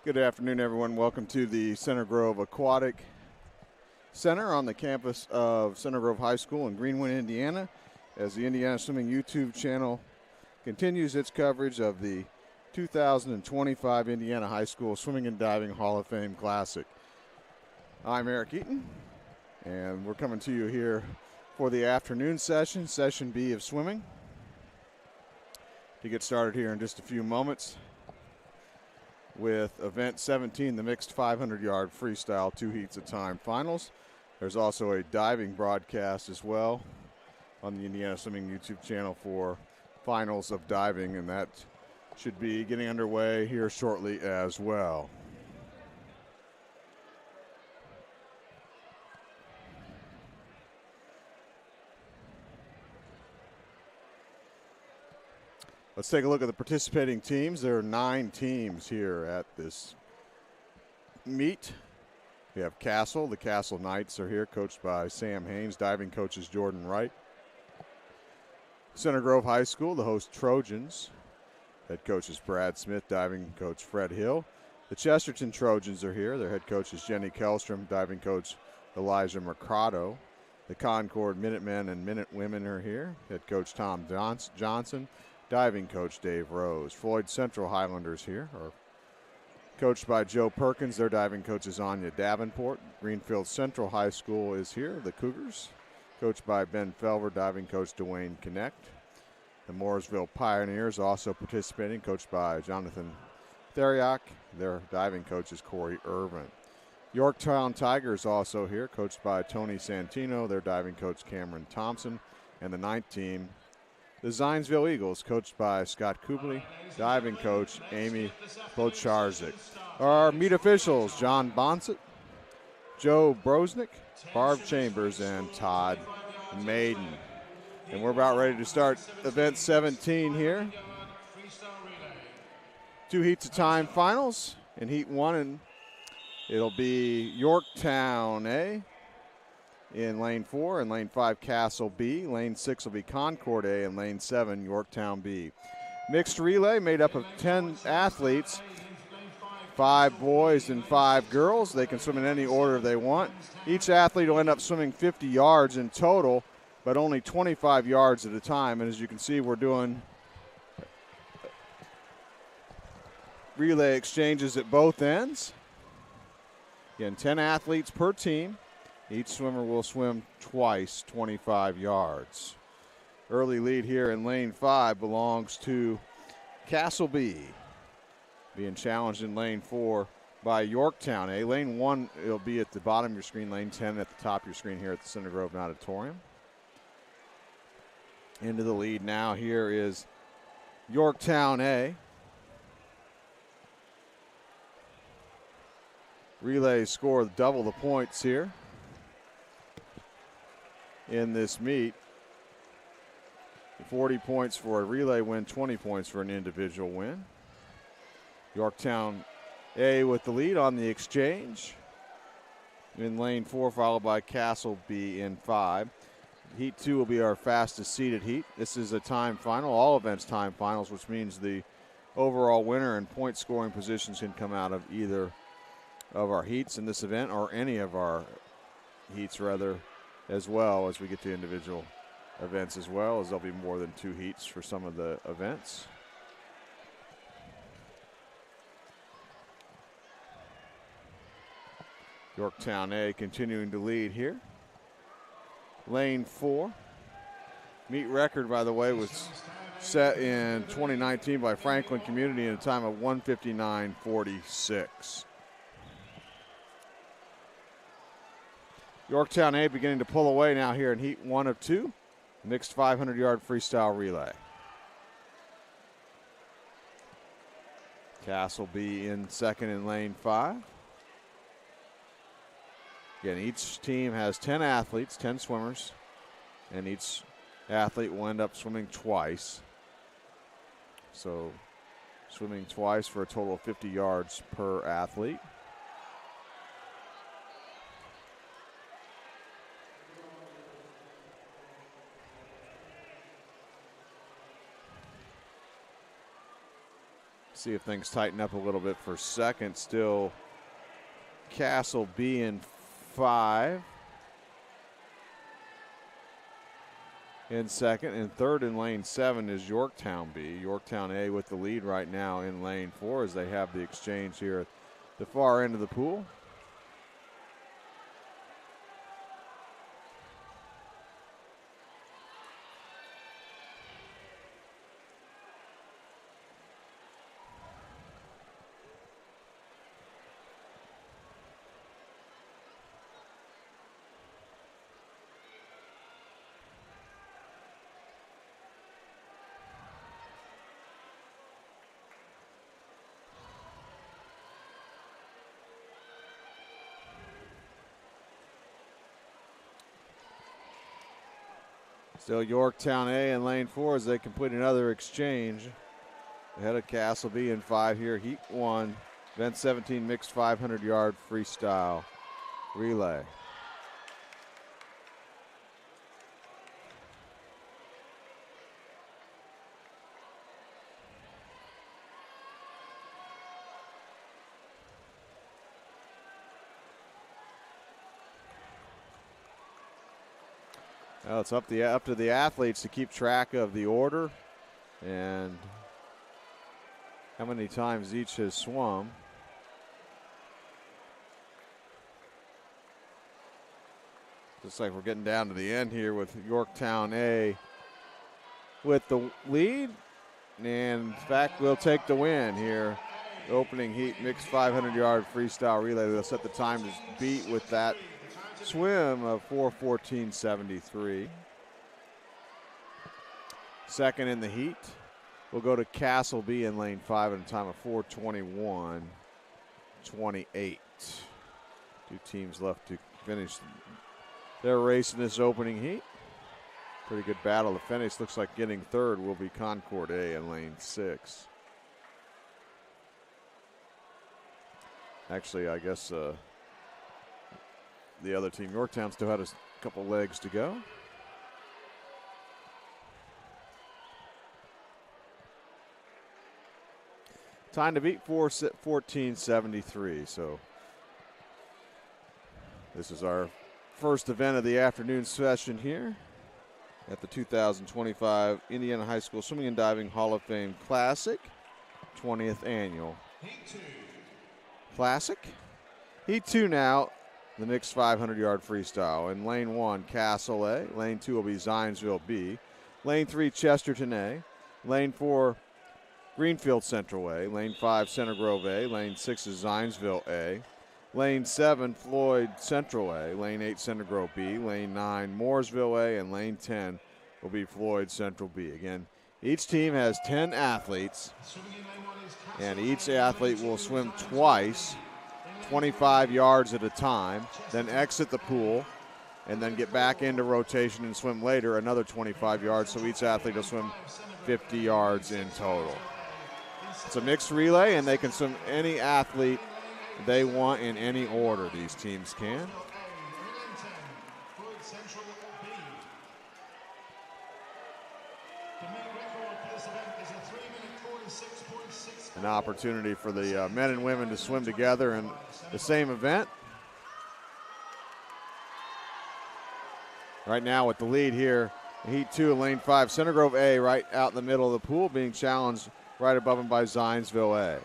Good afternoon, everyone. Welcome to the Center Grove Aquatic Center on the campus of Center Grove High School in Greenwood, Indiana, as the Indiana Swimming YouTube channel continues its coverage of the 2025 Indiana High School Swimming and Diving Hall of Fame Classic. I'm Eric Eaton, and we're coming to you here for the afternoon session, Session B of swimming. To get started here in just a few moments with event 17, the mixed 500-yard freestyle 2 heats at time finals. There's also a diving broadcast as well on the Indiana Swimming YouTube channel for finals of diving, and that should be getting underway here shortly as well. Let's take a look at the participating teams. There are 9 teams here at this meet. We have Castle. The Castle Knights are here, coached by Sam Haynes. Diving coach is Jordan Wright. Center Grove High School, the host Trojans. Head coach is Brad Smith. Diving coach Fred Hill. The Chesterton Trojans are here. Their head coach is Jenny Kellstrom. Diving coach Elijah Mercado. The Concord Minutemen and Minutewomen are here. Head coach Tom Johnson. Diving coach Dave Rose. Floyd Central Highlanders here are coached by Joe Perkins. Their diving coach is Anya Davenport. Greenfield Central High School is here. The Cougars, coached by Ben Felver. Diving coach Dwayne Connect. The Mooresville Pioneers also participating, coached by Jonathan Theriak. Their diving coach is Corey Irvin. Yorktown Tigers also here, coached by Tony Santino. Their diving coach Cameron Thompson. And the 9th team, the Zionsville Eagles, coached by Scott Kubley, diving coach Amy Bocharzik. Our meet officials, John Bonsett, Joe Brosnick, Barb Chambers, and Todd Maiden. And we're about ready to start event 17 here. 2 heats of time finals. In heat 1, and it'll be Yorktown A in lane 4, and lane 5, Castle B. Lane 6 will be Concord A, and lane 7, Yorktown B. Mixed relay made up of 10 athletes, 5 boys and 5 girls. They can swim in any order they want. Each athlete will end up swimming 50 yards in total, but only 25 yards at a time. And as you can see, we're doing relay exchanges at both ends. Again, 10 athletes per team. Each swimmer will swim twice, 25 yards. Early lead here in lane 5 belongs to Castle B. Being challenged in lane 4 by Yorktown A. Lane 1, it'll be at the bottom of your screen. Lane 10 at the top of your screen here at the Center Grove Auditorium. Into the lead now here is Yorktown A. Relays score double the points here in this meet. 40 points for a relay win, 20 points for an individual win. Yorktown A with the lead on the exchange in lane 4, followed by Castle B in 5. Heat 2 will be our fastest seeded heat. This is a time final, all events time finals, which means the overall winner and point scoring positions can come out of either of our heats in this event, or any of our heats rather, as well as we get to individual events, as well as there'll be more than 2 heats for some of the events. Yorktown A continuing to lead here. Lane 4. Meet record, by the way, was set in 2019 by Franklin Community in a time of 1:59.46. Yorktown A beginning to pull away now here in heat 1 of 2. Mixed 500-yard freestyle relay. Castle B in second in lane 5. Again, each team has 10 athletes, 10 swimmers, and each athlete will end up swimming twice. So swimming twice for a total of 50 yards per athlete. See if things tighten up a little bit for second. Still Castle B in 5. In second, and third in lane 7 is Yorktown B. Yorktown A with the lead right now in lane 4 as they have the exchange here at the far end of the pool. Still Yorktown A in lane 4 as they complete another exchange. Ahead of Castle B in 5 here, heat 1, event 17 mixed 500-yard freestyle relay. Well, it's up to the athletes to keep track of the order and how many times each has swum. Looks like we're getting down to the end here with Yorktown A with the lead. And in fact, we'll take the win here. Opening heat mixed 500-yard freestyle relay. They'll set the time to beat with that swim of 4:14.73. Second in the heat, we'll go to Castle B in lane 5 at a time of 4:21.28. Two teams left to finish their race in this opening heat. Pretty good battle to finish. Looks like getting third will be Concord A in lane 6. Actually, I guess the other team, Yorktown, still had a couple legs to go. Time to beat 4:14.73. So this is our first event of the afternoon session here at the 2025 Indiana High School Swimming and Diving Hall of Fame Classic, 20th annual Classic. Heat 2 now. The mixed 500-yard freestyle. In lane 1, Castle A. Lane 2 will be Zionsville B. Lane 3, Chesterton A. Lane 4, Greenfield Central A. Lane 5, Center Grove A. Lane 6 is Zionsville A. Lane 7, Floyd Central A. Lane 8, Center Grove B. Lane 9, Mooresville A. And lane 10 will be Floyd Central B. Again, each team has 10 athletes, and each athlete will swim twice, 25 yards at a time, then exit the pool, and then get back into rotation and swim later another 25 yards, so each athlete will swim 50 yards in total. It's a mixed relay, and they can swim any athlete they want in any order, these teams can. An opportunity for the men and women to swim together in the same event. Right now with the lead here, heat 2 in lane 5, Center Grove A right out in the middle of the pool, being challenged right above him by Zionsville A.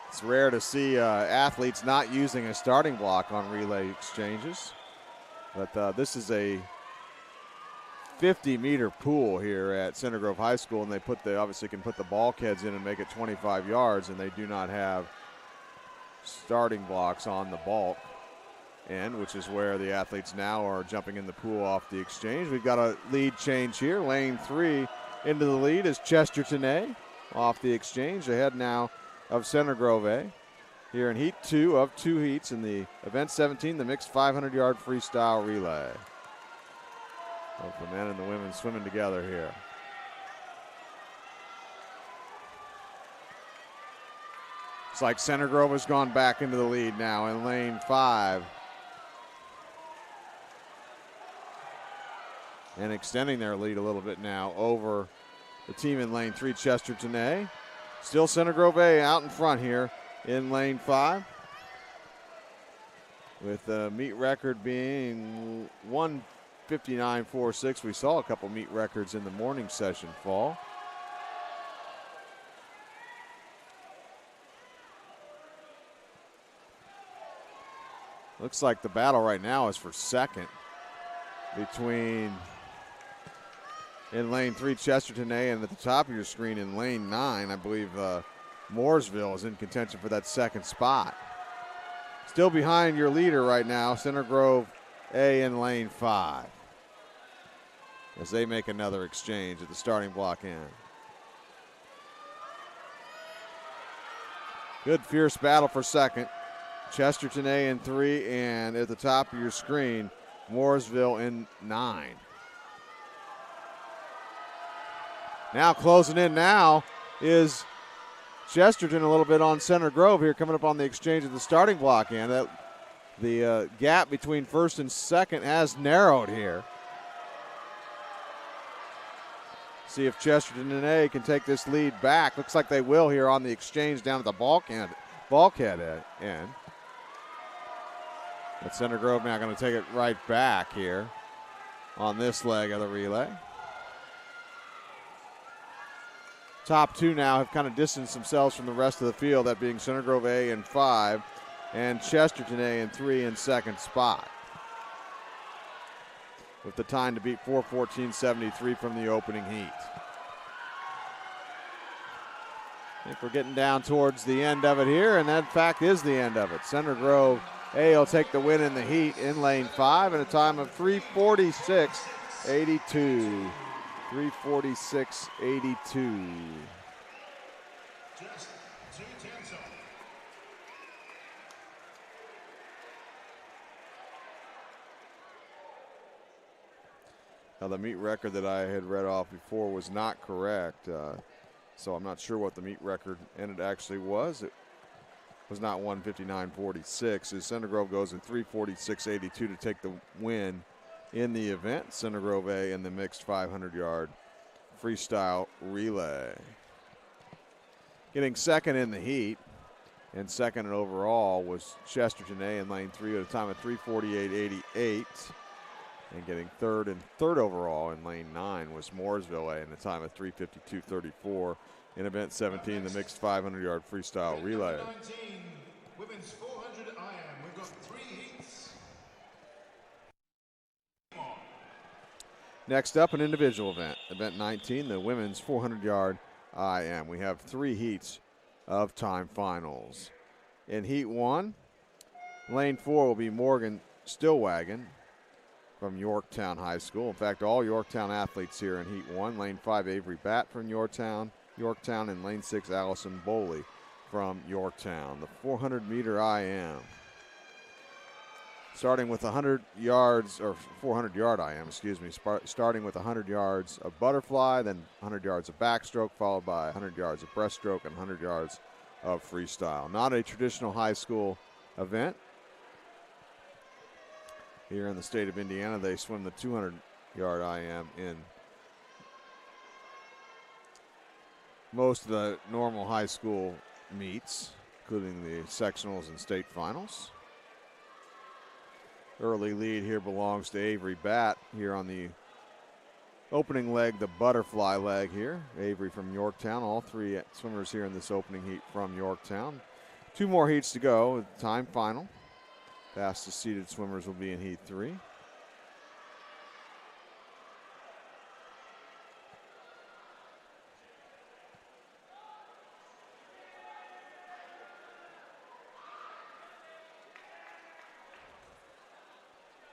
It's rare to see athletes not using a starting block on relay exchanges, but this is a 50-meter pool here at Center Grove High School, and they obviously can put the bulkheads in and make it 25 yards, and they do not have starting blocks on the bulk end, which is where the athletes now are jumping in the pool off the exchange. We've got a lead change here. Lane 3 into the lead is Chesterton A off the exchange, ahead now of Center Grove A. Here in heat 2 of 2 heats in the event 17, the mixed 500-yard freestyle relay. Both the men and the women swimming together here. It's like Center Grove has gone back into the lead now in lane 5. And extending their lead a little bit now over the team in lane 3, Chesterton A. Still Center Grove A out in front here in lane 5. With the meet record being 1:59.46. We saw a couple meet records in the morning session fall. Looks like the battle right now is for second between in lane 3, Chesterton A, and at the top of your screen in lane 9, I believe Mooresville is in contention for that second spot. Still behind your leader right now, Center Grove A in lane 5, as they make another exchange at the starting block end. Good fierce battle for second. Chesterton A in 3, and at the top of your screen, Mooresville in 9. Now closing in now is Chesterton a little bit on Center Grove here, coming up on the exchange at the starting block end. The gap between first and second has narrowed here. See if Chesterton and A can take this lead back. Looks like they will here on the exchange down at the bulkhead end. But Center Grove now going to take it right back here on this leg of the relay. Top two now have kind of distanced themselves from the rest of the field, that being Center Grove A in 5 and Chesterton A in 3 in second spot, with the time to beat 4:14.73 from the opening heat. I think we're getting down towards the end of it here, and that in fact is the end of it. Center Grove A will take the win in the heat in lane 5 at a time of 3:46.82. 3:46.82. Now the meet record that I had read off before was not correct, so I'm not sure what the meet record ended actually was. It was not 1:59.46. As Center Grove goes in 3:46.82 to take the win in the event. Center Grove A in the mixed 500-yard freestyle relay. Getting second in the heat and second in overall was Chesterton A in lane 3 at a time of 3:48.88. And getting third overall in lane 9 was Mooresville A in a time of 3:52.34 in event 17, the mixed 500-yard freestyle relay. Women's 400 IM. We've got 3 heats. Next up, an individual event. Event 19, the women's 400-yard IM. We have 3 heats of time finals. In heat 1, lane 4 will be Morgan Stillwagon from Yorktown High School. In fact, all Yorktown athletes here in heat 1. Lane 5, Avery Batt from Yorktown, and lane 6, Allison Boley from Yorktown. The 400-meter IM. Starting with 100 yards, or 400-yard IM, starting with 100 yards of butterfly, then 100 yards of backstroke, followed by 100 yards of breaststroke and 100 yards of freestyle. Not a traditional high school event. Here in the state of Indiana, they swim the 200-yard IM in most of the normal high school meets, including the sectionals and state finals. Early lead here belongs to Avery Batt here on the opening leg, the butterfly leg here. Avery from Yorktown, all 3 swimmers here in this opening heat from Yorktown. 2 more heats to go, time final. Fastest seeded swimmers will be in heat 3.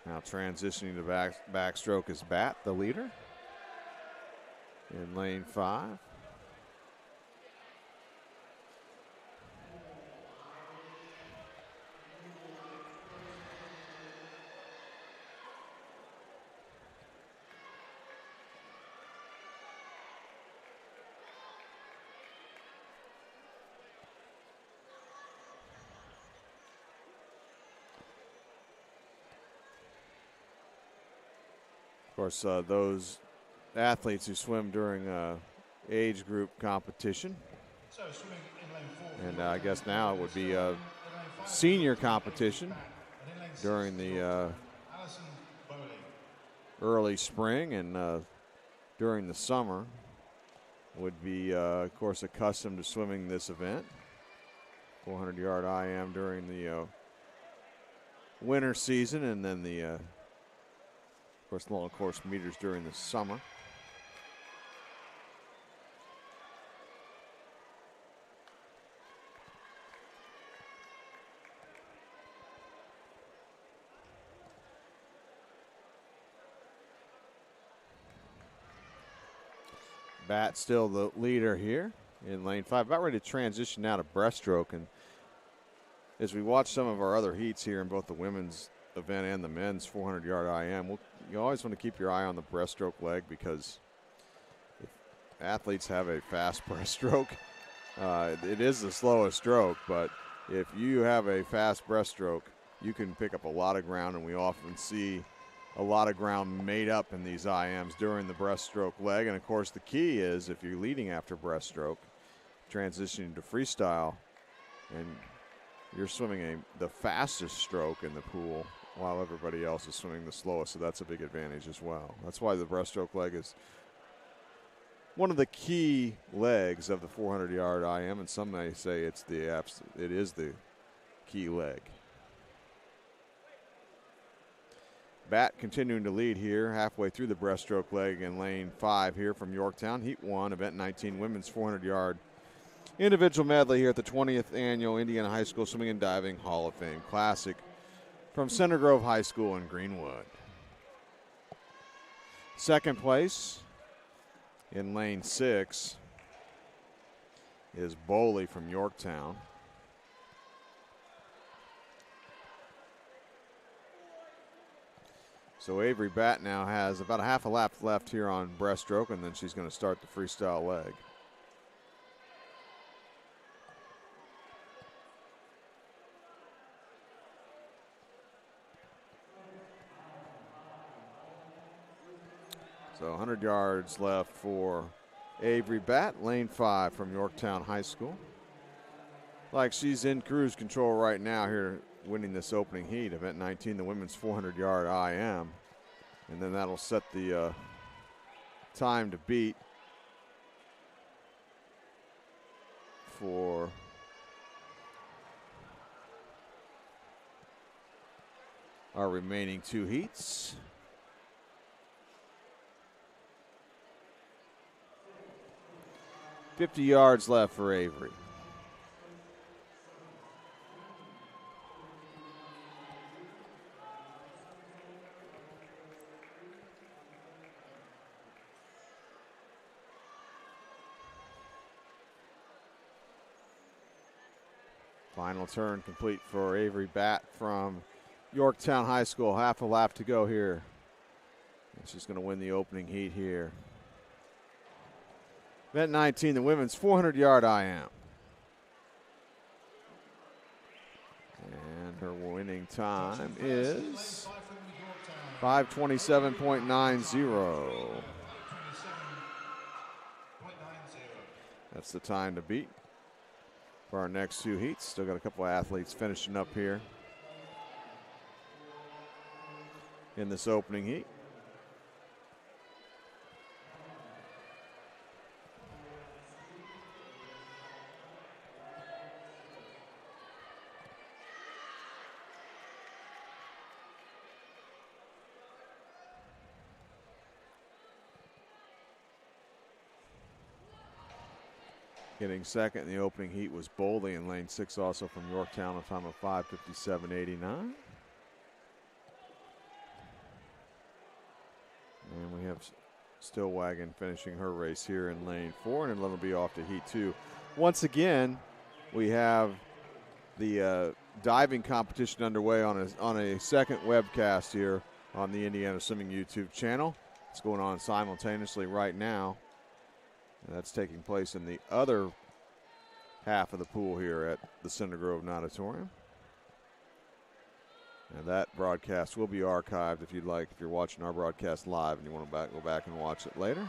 Now transitioning to backstroke is Batt, the leader, in lane 5. course, those athletes who swim during age group competition. So swimming in lane 4. And I guess now it would be a senior competition And in lane 6, during the Alison Bowley. early spring and during the summer. Would be, of course, accustomed to swimming this event. 400-yard IM during the winter season, and then the, of course, long course meters during the summer. Bat still the leader here in lane 5. About ready to transition now to breaststroke. And as we watch some of our other heats here in both the women's event and the men's 400-yard IM, you always want to keep your eye on the breaststroke leg, because if athletes have a fast breaststroke, it is the slowest stroke, but if you have a fast breaststroke, you can pick up a lot of ground, and we often see a lot of ground made up in these IMs during the breaststroke leg. And of course the key is, if you're leading after breaststroke, transitioning to freestyle, and you're swimming the fastest stroke in the pool while everybody else is swimming the slowest, so that's a big advantage as well. That's why the breaststroke leg is one of the key legs of the 400-yard IM, and some may say it is the key leg. Bat continuing to lead here halfway through the breaststroke leg in lane 5 here from Yorktown. Heat 1, event 19, women's 400-yard individual medley here at the 20th annual Indiana High School Swimming and Diving Hall of Fame Classic from Center Grove High School in Greenwood. Second place in lane 6 is Bowley from Yorktown. So Avery Batt now has about a half a lap left here on breaststroke, and then she's going to start the freestyle leg. So 100 yards left for Avery Batt, lane 5 from Yorktown High School. Like she's in cruise control right now here, winning this opening heat, event 19, the women's 400-yard IM. And then that'll set the time to beat for our remaining 2 heats. $50 yards left for Avery. Final turn complete for Avery Batt from Yorktown High School. Half a lap to go here. And she's going to win the opening heat here. Event 19, the women's 400-yard IM. And her winning time is 5:27.90. That's the time to beat for our next 2 heats. Still got a couple of athletes finishing up here in this opening heat. Getting second in the opening heat was Bowley in lane 6, also from Yorktown, a time of 5:57.89. And we have Stillwagon finishing her race here in lane 4, and then it'll be off to heat 2. Once again, we have the diving competition underway on a second webcast here on the Indiana Swimming YouTube channel. It's going on simultaneously right now. And that's taking place in the other half of the pool here at the Center Grove Natatorium. And that broadcast will be archived if you'd like, if you're watching our broadcast live and you want to go back and watch it later.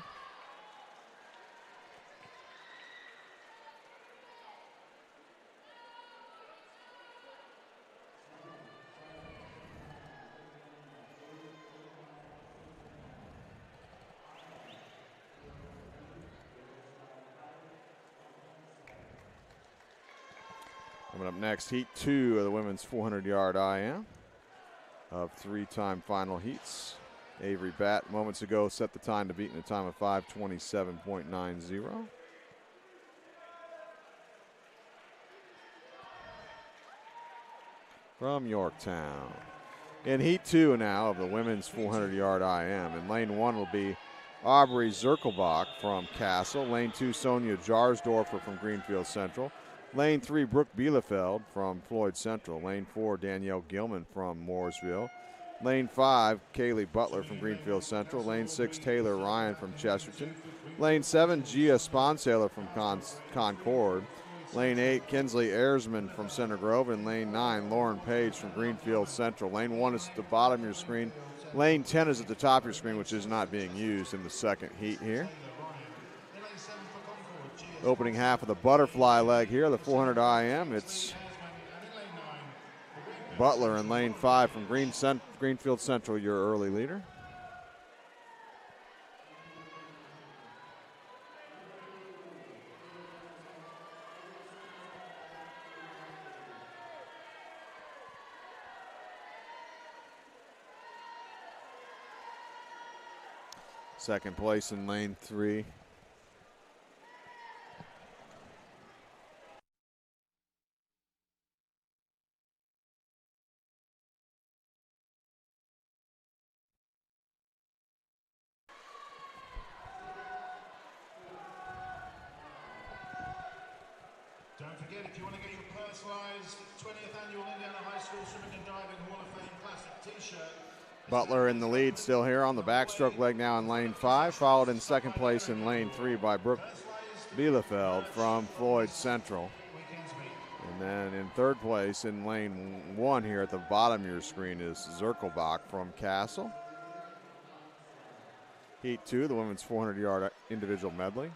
Coming up next, Heat 2 of the women's 400-yard IM of 3-time final heats. Avery Batt moments ago set the time to beat in a time of 5:27.90. From Yorktown. In Heat 2 now of the women's 400-yard IM. In lane 1 will be Aubrey Zirkelbach from Castle. Lane 2, Sonia Jarsdorfer from Greenfield Central. Lane 3, Brooke Bielefeld from Floyd Central. Lane 4, Danielle Gilman from Mooresville. Lane 5, Kaylee Butler from Greenfield Central. Lane 6, Taylor Ryan from Chesterton. Lane 7, Gia Sponsaler from Concord. Lane 8, Kinsley Ersman from Center Grove. And lane 9, Lauren Page from Greenfield Central. Lane 1 is at the bottom of your screen. Lane 10 is at the top of your screen, which is not being used in the second heat here. Opening half of the butterfly leg here, the 400 IM. It's Butler in lane 5 from Greenfield Central, your early leader. Second place in lane 3. Don't forget, if you want to get your personalized 20th annual Indiana High School Swimming and Diving Hall of Fame Classic t-shirt. Butler in the lead still here on the backstroke leg now in lane 5, followed in second place in lane 3 by Brooke Bielefeld from Floyd Central. And then in third place in lane 1 here at the bottom of your screen is Zirkelbach from Castle. Heat 2, the women's 400-yard individual medley.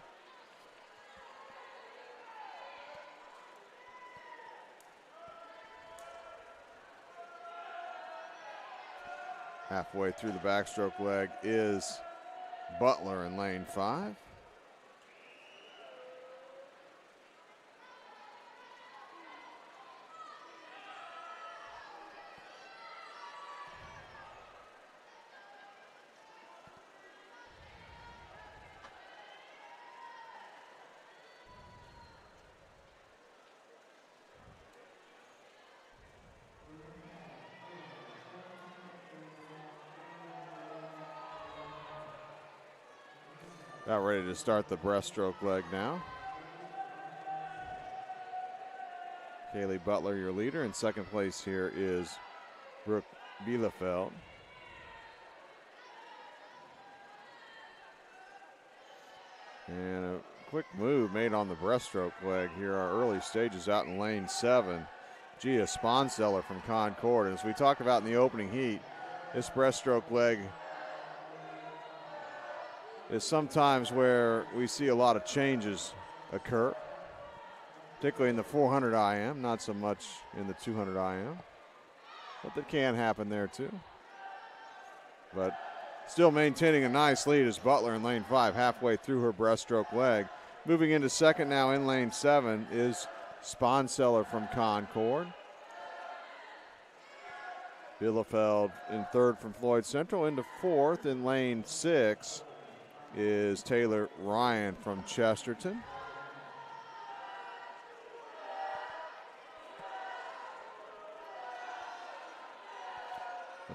Halfway through the backstroke leg is Butler in lane 5. About ready to start the breaststroke leg now. Kaylee Butler, your leader. In second place here is Brooke Bielefeld. And a quick move made on the breaststroke leg here. Our early stages out in lane 7. Gia Sponseller from Concord. And as we talked about in the opening heat, this breaststroke leg is sometimes where we see a lot of changes occur, particularly in the 400 IM, not so much in the 200 IM, but that can happen there too. But still maintaining a nice lead is Butler in lane 5, halfway through her breaststroke leg. Moving into second now in lane 7 is Sponseller from Concord. Bielefeld in third from Floyd Central. Into fourth in lane 6 is Taylor Ryan from Chesterton.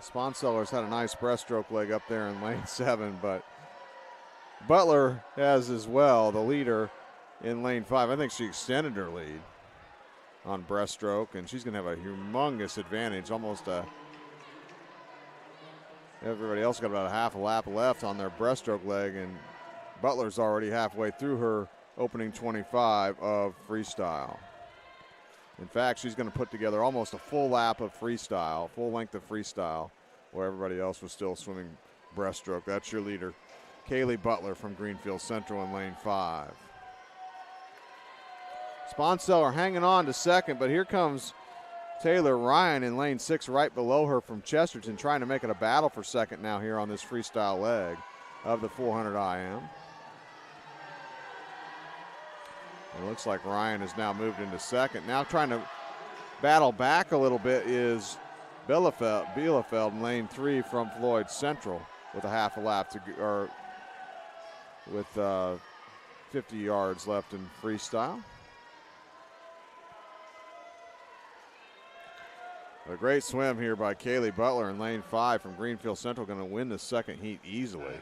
Sponseller's had a nice breaststroke leg up there in lane 7, but Butler has as well, the leader in lane 5. I think she extended her lead on breaststroke, and she's going to have a humongous advantage, everybody else got about a half a lap left on their breaststroke leg, and Butler's already halfway through her opening 25 of freestyle. In fact, she's going to put together almost a full lap of freestyle, full length of freestyle, where everybody else was still swimming breaststroke. That's your leader, Kaylee Butler from Greenfield Central in lane 5. Sponseller hanging on to second, but here comes Taylor Ryan in lane 6 right below her from Chesterton, trying to make it a battle for second now here on this freestyle leg of the 400 IM. It looks like Ryan has now moved into second. Now trying to battle back a little bit is Bielefeld in lane 3 from Floyd Central with a half a lap to, or with 50 yards left in freestyle. A great swim here by Kaylee Butler in lane 5 from Greenfield Central, going to win the second heat easily.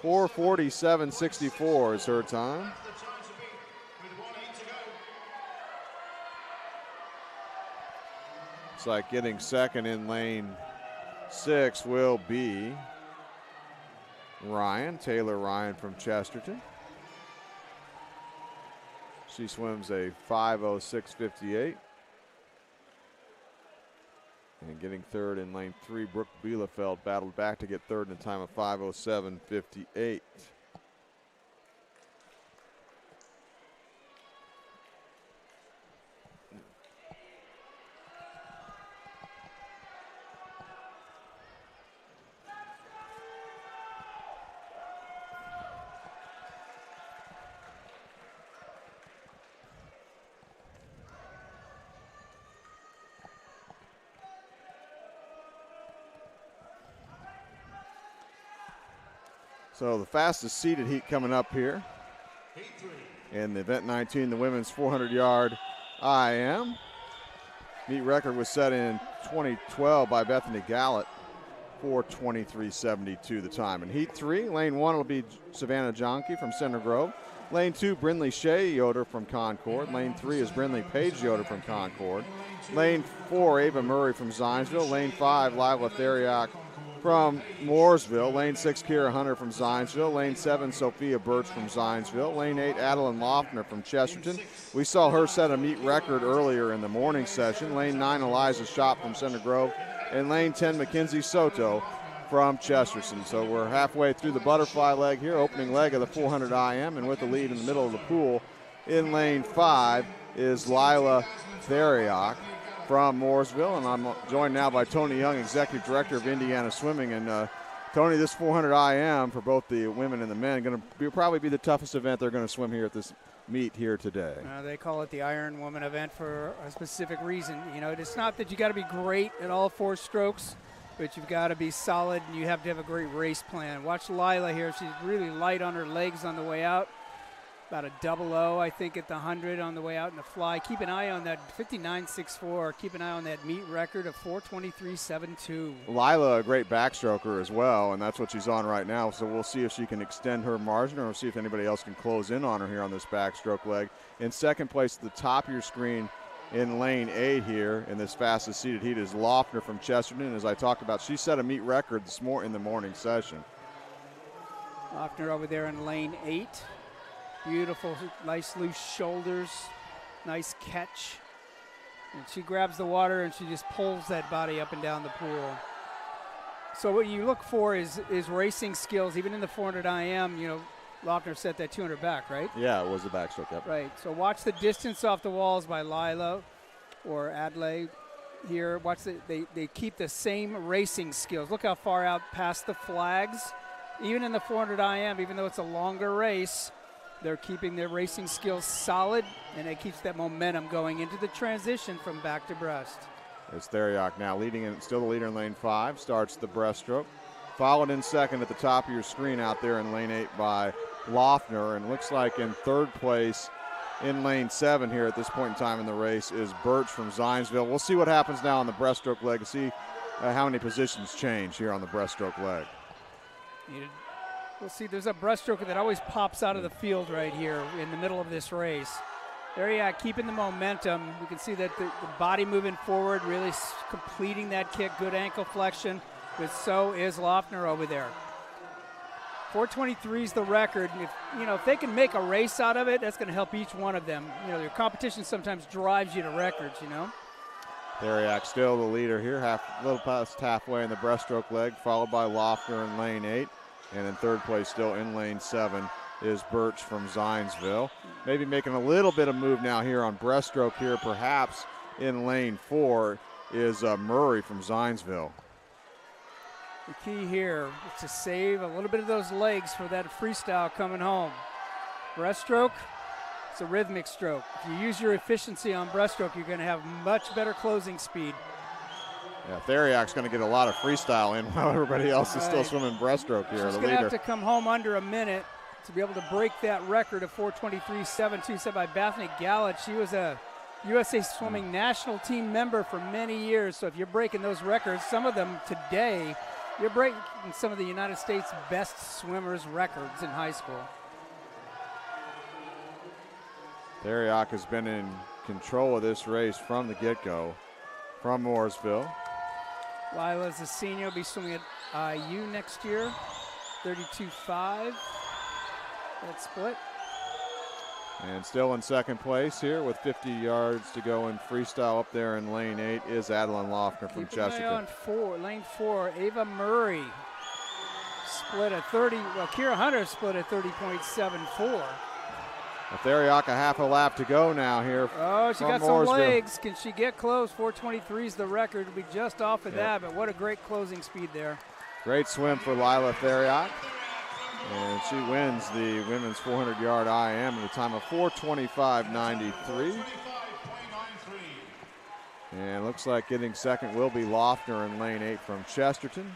4:47.64 is her time. Looks like getting second in lane 6 will be Taylor Ryan from Chesterton. She swims a 5:06.58. And getting third in lane 3, Brooke Bielefeld battled back to get third in a time of 5:07.58. So the fastest seeded heat coming up here in the event 19, the women's 400-yard IM. Meet record was set in 2012 by Bethany Gallett, 4:23.72 the time. In heat 3, lane 1 will be Savannah Jonke from Center Grove. Lane 2, Brindley Shea Yoder from Concord. Lane 3 is Brindley Page Yoder from Concord. Lane 4, Ava Murray from Zionsville. Lane 5, Lila Theriak from Mooresville. Lane 6, Kira Hunter from Zionsville. Lane 7, Sophia Birch from Zionsville. Lane 8, Adeline Loftner from Chesterton. We saw her set a meet record earlier in the morning session. Lane 9, Eliza Schott from Center Grove. And lane 10, Mackenzie Soto from Chesterton. So we're halfway through the butterfly leg here, opening leg of the 400 IM, and with the lead in the middle of the pool in lane 5 is Lila Theriak from Mooresville, and I'm joined now by Tony Young, Executive Director of Indiana Swimming. And Tony, this 400 IM for both the women and the men going to probably be the toughest event they're going to swim here at this meet here today. They call it the Iron Woman event for a specific reason. You know, it's not that you got to be great at all 4 strokes, but you've got to be solid and you have to have a great race plan. Watch Lila here. She's really light on her legs on the way out. About a 00, I think, at the 100 on the way out in the fly. Keep an eye on that 59.64. Keep an eye on that meet record of 4:23.72. Lila, a great backstroker as well, and that's what she's on right now. So we'll see if she can extend her margin or see if anybody else can close in on her here on this backstroke leg. In second place at the top of your screen in lane 8 here in this fastest seeded heat is Loftner from Chesterton. And as I talked about, she set a meet record in the morning session. Loftner over there in lane 8. Beautiful, nice loose shoulders, nice catch. And she grabs the water and she just pulls that body up and down the pool. So what you look for is racing skills. Even in the 400 IM, you know, Loftner set that 200 back, right? Yeah, it was the backstroke, yep. Right, so watch the distance off the walls by Lila or Adelaide here. Watch they keep the same racing skills. Look how far out past the flags. Even in the 400 IM, even though it's a longer race, they're keeping their racing skills solid, and it keeps that momentum going into the transition from back to breast. It's Theriak now leading, and still the leader in lane 5, starts the breaststroke. Followed in second at the top of your screen out there in lane 8 by Loftner, and looks like in third place in lane 7 here at this point in time in the race is Birch from Zionsville. We'll see what happens now on the breaststroke leg and see how many positions change here on the breaststroke leg. We'll see, there's a breaststroker that always pops out of the field right here in the middle of this race. Theriak keeping the momentum. You can see that the body moving forward, really completing that kick, good ankle flexion, but so is Loftner over there. 4:23 is the record, and if they can make a race out of it, that's going to help each one of them. Your competition sometimes drives you to records. Theriak still the leader here, a little past halfway in the breaststroke leg, followed by Loeffner in lane 8. And in third place, still in lane 7, is Birch from Zionsville. Maybe making a little bit of move now here on breaststroke here, perhaps in lane 4 is Murray from Zionsville. The key here is to save a little bit of those legs for that freestyle coming home. Breaststroke, it's a rhythmic stroke. If you use your efficiency on breaststroke, you're going to have much better closing speed. Yeah, Theriak's going to get a lot of freestyle in while everybody else is still swimming breaststroke here. She's going to have to come home under a minute to be able to break that record of 4:23.72 set by Bethany Gallett. She was a USA Swimming national team member for many years. So if you're breaking those records, some of them today, you're breaking some of the United States best swimmers' records in high school. Theriak has been in control of this race from the get-go from Mooresville. Lila's a senior, will be swimming at IU next year. 32.5, that split. And still in second place here with 50 yards to go in freestyle up there in lane 8 is Adeline Loeffner from Chesterton. On lane 4, Ava Murray split at 30. Well, Kira Hunter split at 30.74. Theriak a half a lap to go now here. Oh, she got some legs. Can she get close? 4:23 is the record. It'll be just off of that, but what a great closing speed there. Great swim for Lila Theriak. And she wins the women's 400-yard IM at a time of 4:25.93. And looks like getting second will be Loeffner in lane 8 from Chesterton.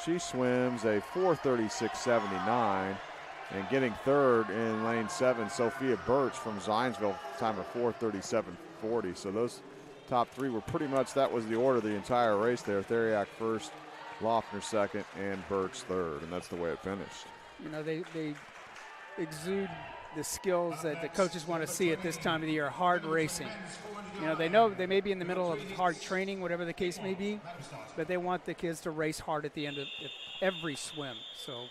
She swims a 4:36.79. And getting third in lane 7, Sophia Birch from Zionsville, time of 4:37.40. So those top 3 were pretty much, that was the order of the entire race there. Theriak first, Loeffner second, and Birch third, and that's the way it finished. They exude the skills that the coaches want to see at this time of the year, hard racing. They know they may be in the middle of hard training, whatever the case may be, but they want the kids to race hard at the end of every swim. So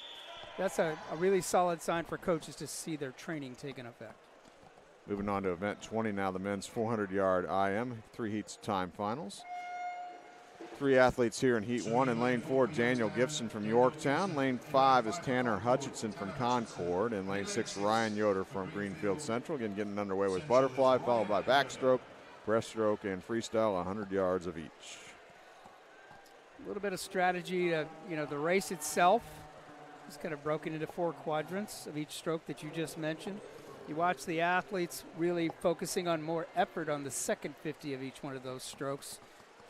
that's a really solid sign for coaches to see their training taking effect. Moving on to event 20 now, the men's 400-yard IM, 3 heats time finals. 3 athletes here in heat 1. In lane 4, Daniel Gibson from Yorktown. Lane 5 is Tanner Hutchinson from Concord. In lane 6, Ryan Yoder from Greenfield Central. Again, getting underway with butterfly, followed by backstroke, breaststroke, and freestyle, 100 yards of each. A little bit of strategy to, the race itself. It's kind of broken into 4 quadrants of each stroke that you just mentioned. You watch the athletes really focusing on more effort on the second 50 of each one of those strokes,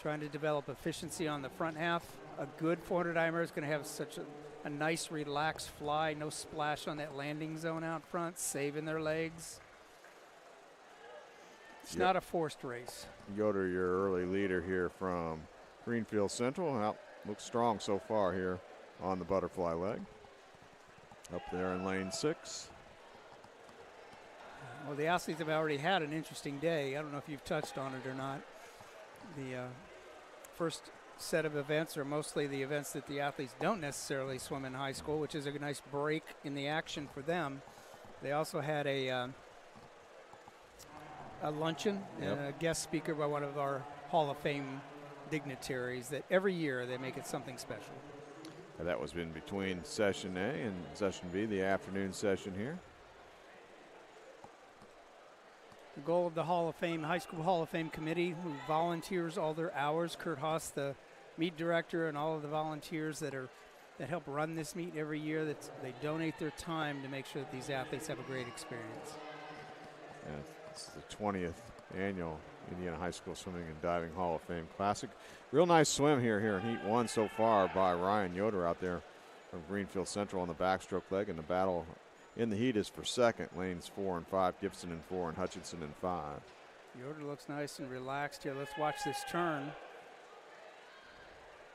trying to develop efficiency on the front half. A good 400 IMer is going to have such a nice relaxed fly, no splash on that landing zone out front, saving their legs. It's not a forced race. Yoder, your early leader here from Greenfield Central. Well, looks strong so far here on the butterfly leg. Up there in lane 6. Well, the athletes have already had an interesting day. I don't know if you've touched on it or not. The first set of events are mostly the events that the athletes don't necessarily swim in high school, which is a nice break in the action for them. They also had a luncheon, and a guest speaker by one of our Hall of Fame dignitaries that every year they make it something special. That was in between session A and session B, the afternoon session here. The goal of the Hall of Fame, High School Hall of Fame committee, who volunteers all their hours, Kurt Haas, the meet director, and all of the volunteers that help run this meet every year, they donate their time to make sure that these athletes have a great experience. Yeah, it's the 20th annual Indiana High School Swimming and Diving Hall of Fame Classic. Real nice swim here in heat 1 so far by Ryan Yoder out there from Greenfield Central on the backstroke leg, and the battle in the heat is for second. Lanes 4 and 5, Gibson in 4 and Hutchinson in 5. Yoder looks nice and relaxed here. Let's watch this turn.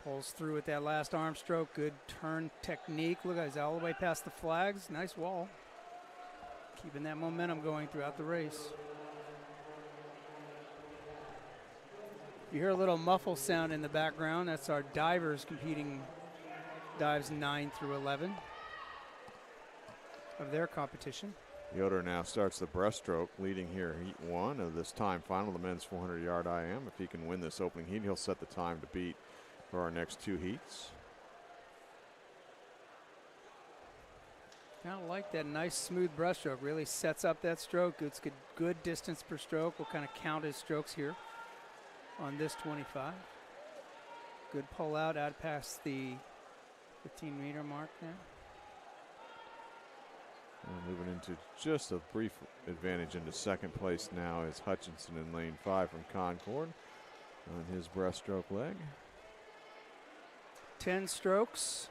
Pulls through with that last arm stroke. Good turn technique. Look, he's all the way past the flags. Nice wall. Keeping that momentum going throughout the race. You hear a little muffle sound in the background. That's our divers competing dives 9 through 11. of their competition. Yoder now starts the breaststroke, leading here heat 1 of this time final, the men's 400-yard IM. If he can win this opening heat, he'll set the time to beat for our next 2 heats. Kind of like that nice smooth breaststroke. Really sets up that stroke. It's good distance per stroke. We'll kind of count his strokes here on this 25. Good pull out past the 15-meter mark there. And moving into just a brief advantage into second place now is Hutchinson in lane 5 from Concord on his breaststroke leg. 10 strokes.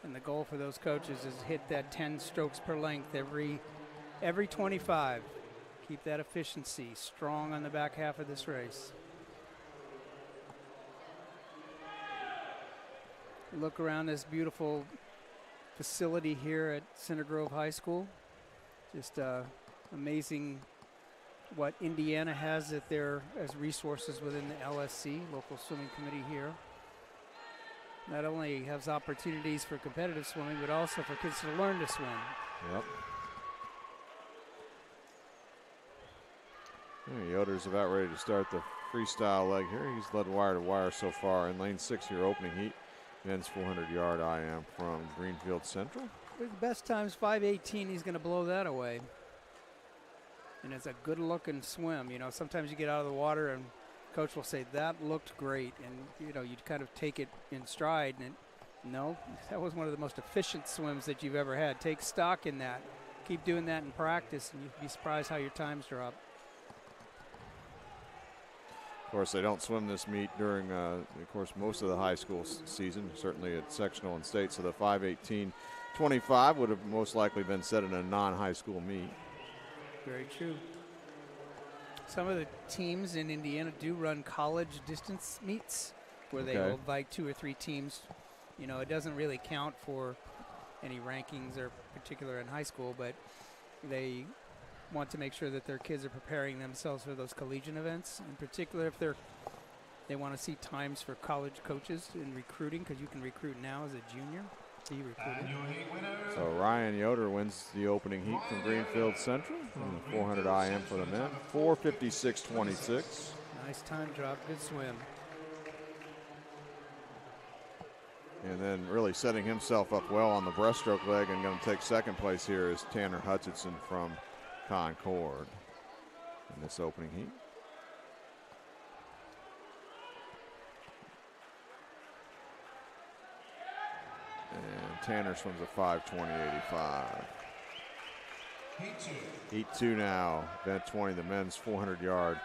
And the goal for those coaches is hit that 10 strokes per length every 25. Keep that efficiency strong on the back half of this race. Look around this beautiful facility here at Center Grove High School. Just amazing what Indiana has at their as resources within the LSC, local swimming committee here. Not only has opportunities for competitive swimming, but also for kids to learn to swim. Yep. Yoder's about ready to start the freestyle leg here. He's led wire to wire so far in lane 6 here, opening heat. Men's 400-yard IM from Greenfield Central. With the best times 5:18, he's going to blow that away. And it's a good-looking swim. You know, sometimes you get out of the water and coach will say, that looked great. And, you know, you'd kind of take it in stride. And no, that was one of the most efficient swims that you've ever had. Take stock in that. Keep doing that in practice, and you'd be surprised how your times drop. Of course, they don't swim this meet during, of course, most of the high school season, certainly at sectional and state. So the 5:18.25 would have most likely been set in a non-high school meet. Very true. Some of the teams in Indiana do run college distance meets where they will invite 2 or 3 teams. You know, it doesn't really count for any rankings or particular in high school, but they want to make sure that their kids are preparing themselves for those collegiate events. In particular, if they want to see times for college coaches in recruiting, because you can recruit now as a junior. Be recruited. So Ryan Yoder wins the opening heat from Greenfield Central. And the 400 IM for the men, 4:56.26. Nice time drop, good swim. And then really setting himself up well on the breaststroke leg and going to take second place here is Tanner Hutchinson from Concord in this opening heat. And Tanner swims a 5:20.85. Heat 2 now, event 20, the men's 400-yard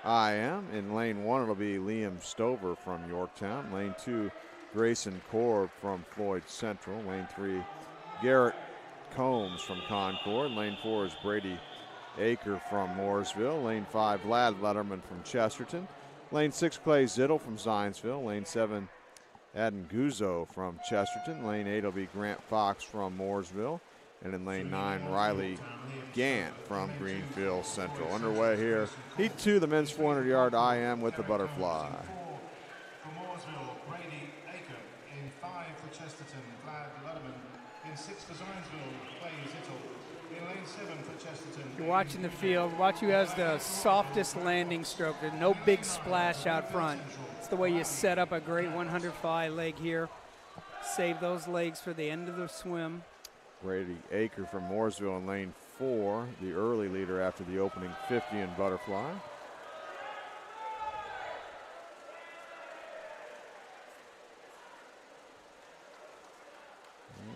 IM. In lane 1, it'll be Liam Stover from Yorktown. Lane 2, Grayson Korb from Floyd Central. Lane 3, Garrett Combs from Concord. Lane 4 is Brady Aker from Mooresville. Lane 5, Vlad Letterman from Chesterton. Lane 6, Clay Zittel from Zionsville. Lane 7, Adin Guzzo from Chesterton. Lane 8 will be Grant Fox from Mooresville. And in lane 9, Riley Gant from Greenfield Central. Underway here, heat 2, the men's 400-yard IM with the butterfly. For Mooresville, Brady Aker. In 5 for Chesterton, Vlad Letterman. In 6 for Zionsville, Clay Zittel. In lane 7 for Chesterton. You're watching the field. Watch who has the softest landing stroke. There's no big splash out front. It's the way you set up a great 100-fly leg here. Save those legs for the end of the swim. Brady Aker from Mooresville in lane 4, the early leader after the opening 50 in butterfly.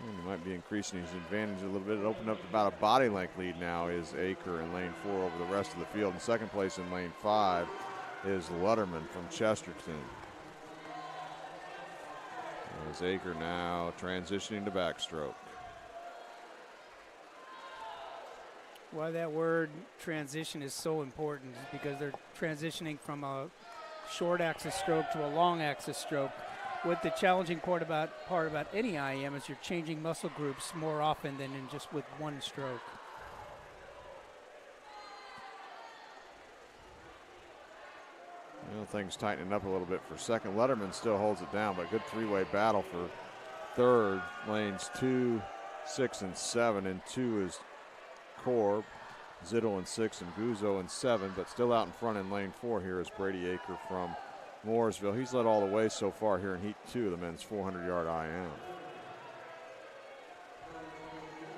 And he might be increasing his advantage a little bit. It opened up about a body length lead now is Aker in lane 4 over the rest of the field. In second place in lane 5 is Letterman from Chesterton. As Aker now transitioning to backstroke. Why that word transition is so important is because they're transitioning from a short axis stroke to a long axis stroke. What the challenging part about any IM is you're changing muscle groups more often than in just with one stroke. Well, Well, things tightening up a little bit for second. Letterman still holds it down, but good three-way battle for third. Lanes 2, 6, and 7. And 2 is Korb, Zittel in 6, and Guzzo in 7. But still out in front in lane 4 here is Brady Aker from Mooresville. He's led all the way so far here in heat 2 of the men's 400-yard IM.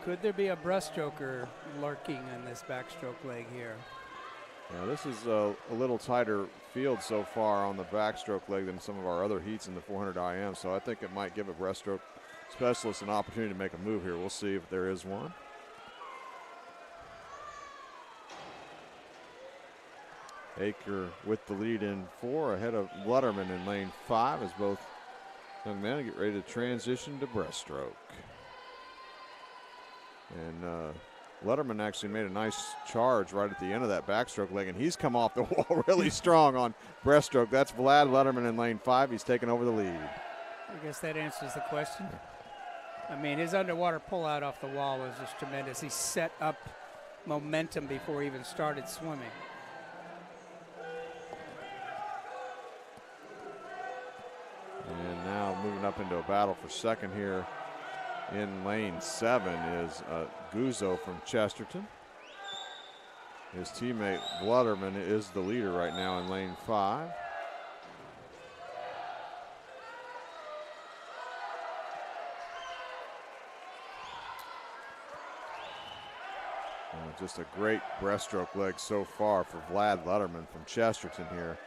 Could there be a breaststroker lurking in this backstroke leg here? Yeah, this is a little tighter field so far on the backstroke leg than some of our other heats in the 400 IM, so I think it might give a breaststroke specialist an opportunity to make a move here. We'll see if there is one. Aker with the lead in 4, ahead of Letterman in lane 5 as both young men get ready to transition to breaststroke. And Letterman actually made a nice charge right at the end of that backstroke leg, and he's come off the wall really strong on breaststroke. That's Vlad Letterman in lane 5. He's taken over the lead. I guess that answers the question. I mean, his underwater pullout off the wall was just tremendous. He set up momentum before he even started swimming. And now moving up into a battle for second here in lane 7 is Guzzo from Chesterton. His teammate Letterman is the leader right now in lane 5. Just a great breaststroke leg so far for Vlad Letterman from Chesterton here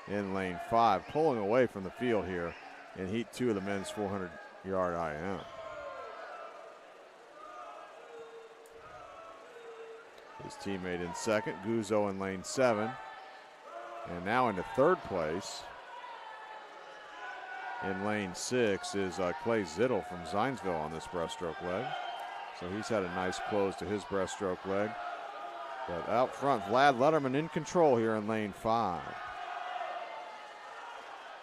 in lane 5, pulling away from the field here in heat 2 of the men's 400-yard IM. His teammate in second, Guzzo in lane 7. And now into third place in lane 6 is Clay Zittel from Zionsville on this breaststroke leg. So he's had a nice close to his breaststroke leg. But out front, Vlad Letterman in control here in lane 5.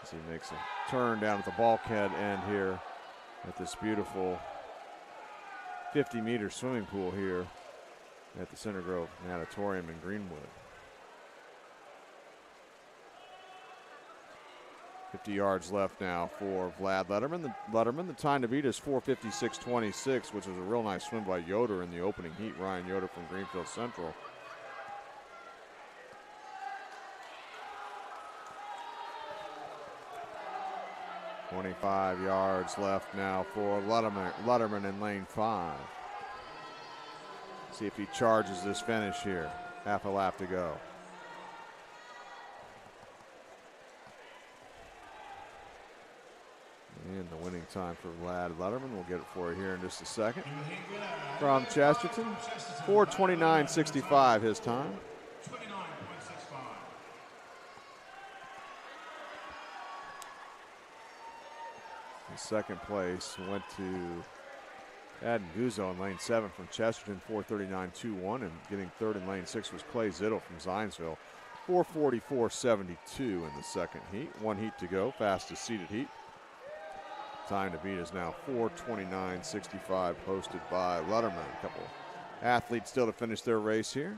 As he makes a turn down at the bulkhead end here at this beautiful 50-meter swimming pool here at the Center Grove Natatorium in Greenwood. 50 yards left now for Vlad Letterman. The time to beat is 4:56.26, which was a real nice swim by Yoder in the opening heat. Ryan Yoder from Greenfield Central. .25 yards left now for Letterman in lane 5. See if he charges this finish here. Half a lap to go. And the winning time for Vlad Letterman. We'll get it for you here in just a second. From Chesterton, 4:29.65 his time. 29.65. In second place went to Adam Guzzo in lane 7 from Chesterton, 4:39.21. And getting third in lane 6 was Clay Zittel from Zionsville, 4:44.72 in the second heat. One heat to go, fastest seeded heat. Time to beat is now 4:29.65, posted by Letterman. A couple athletes still to finish their race here.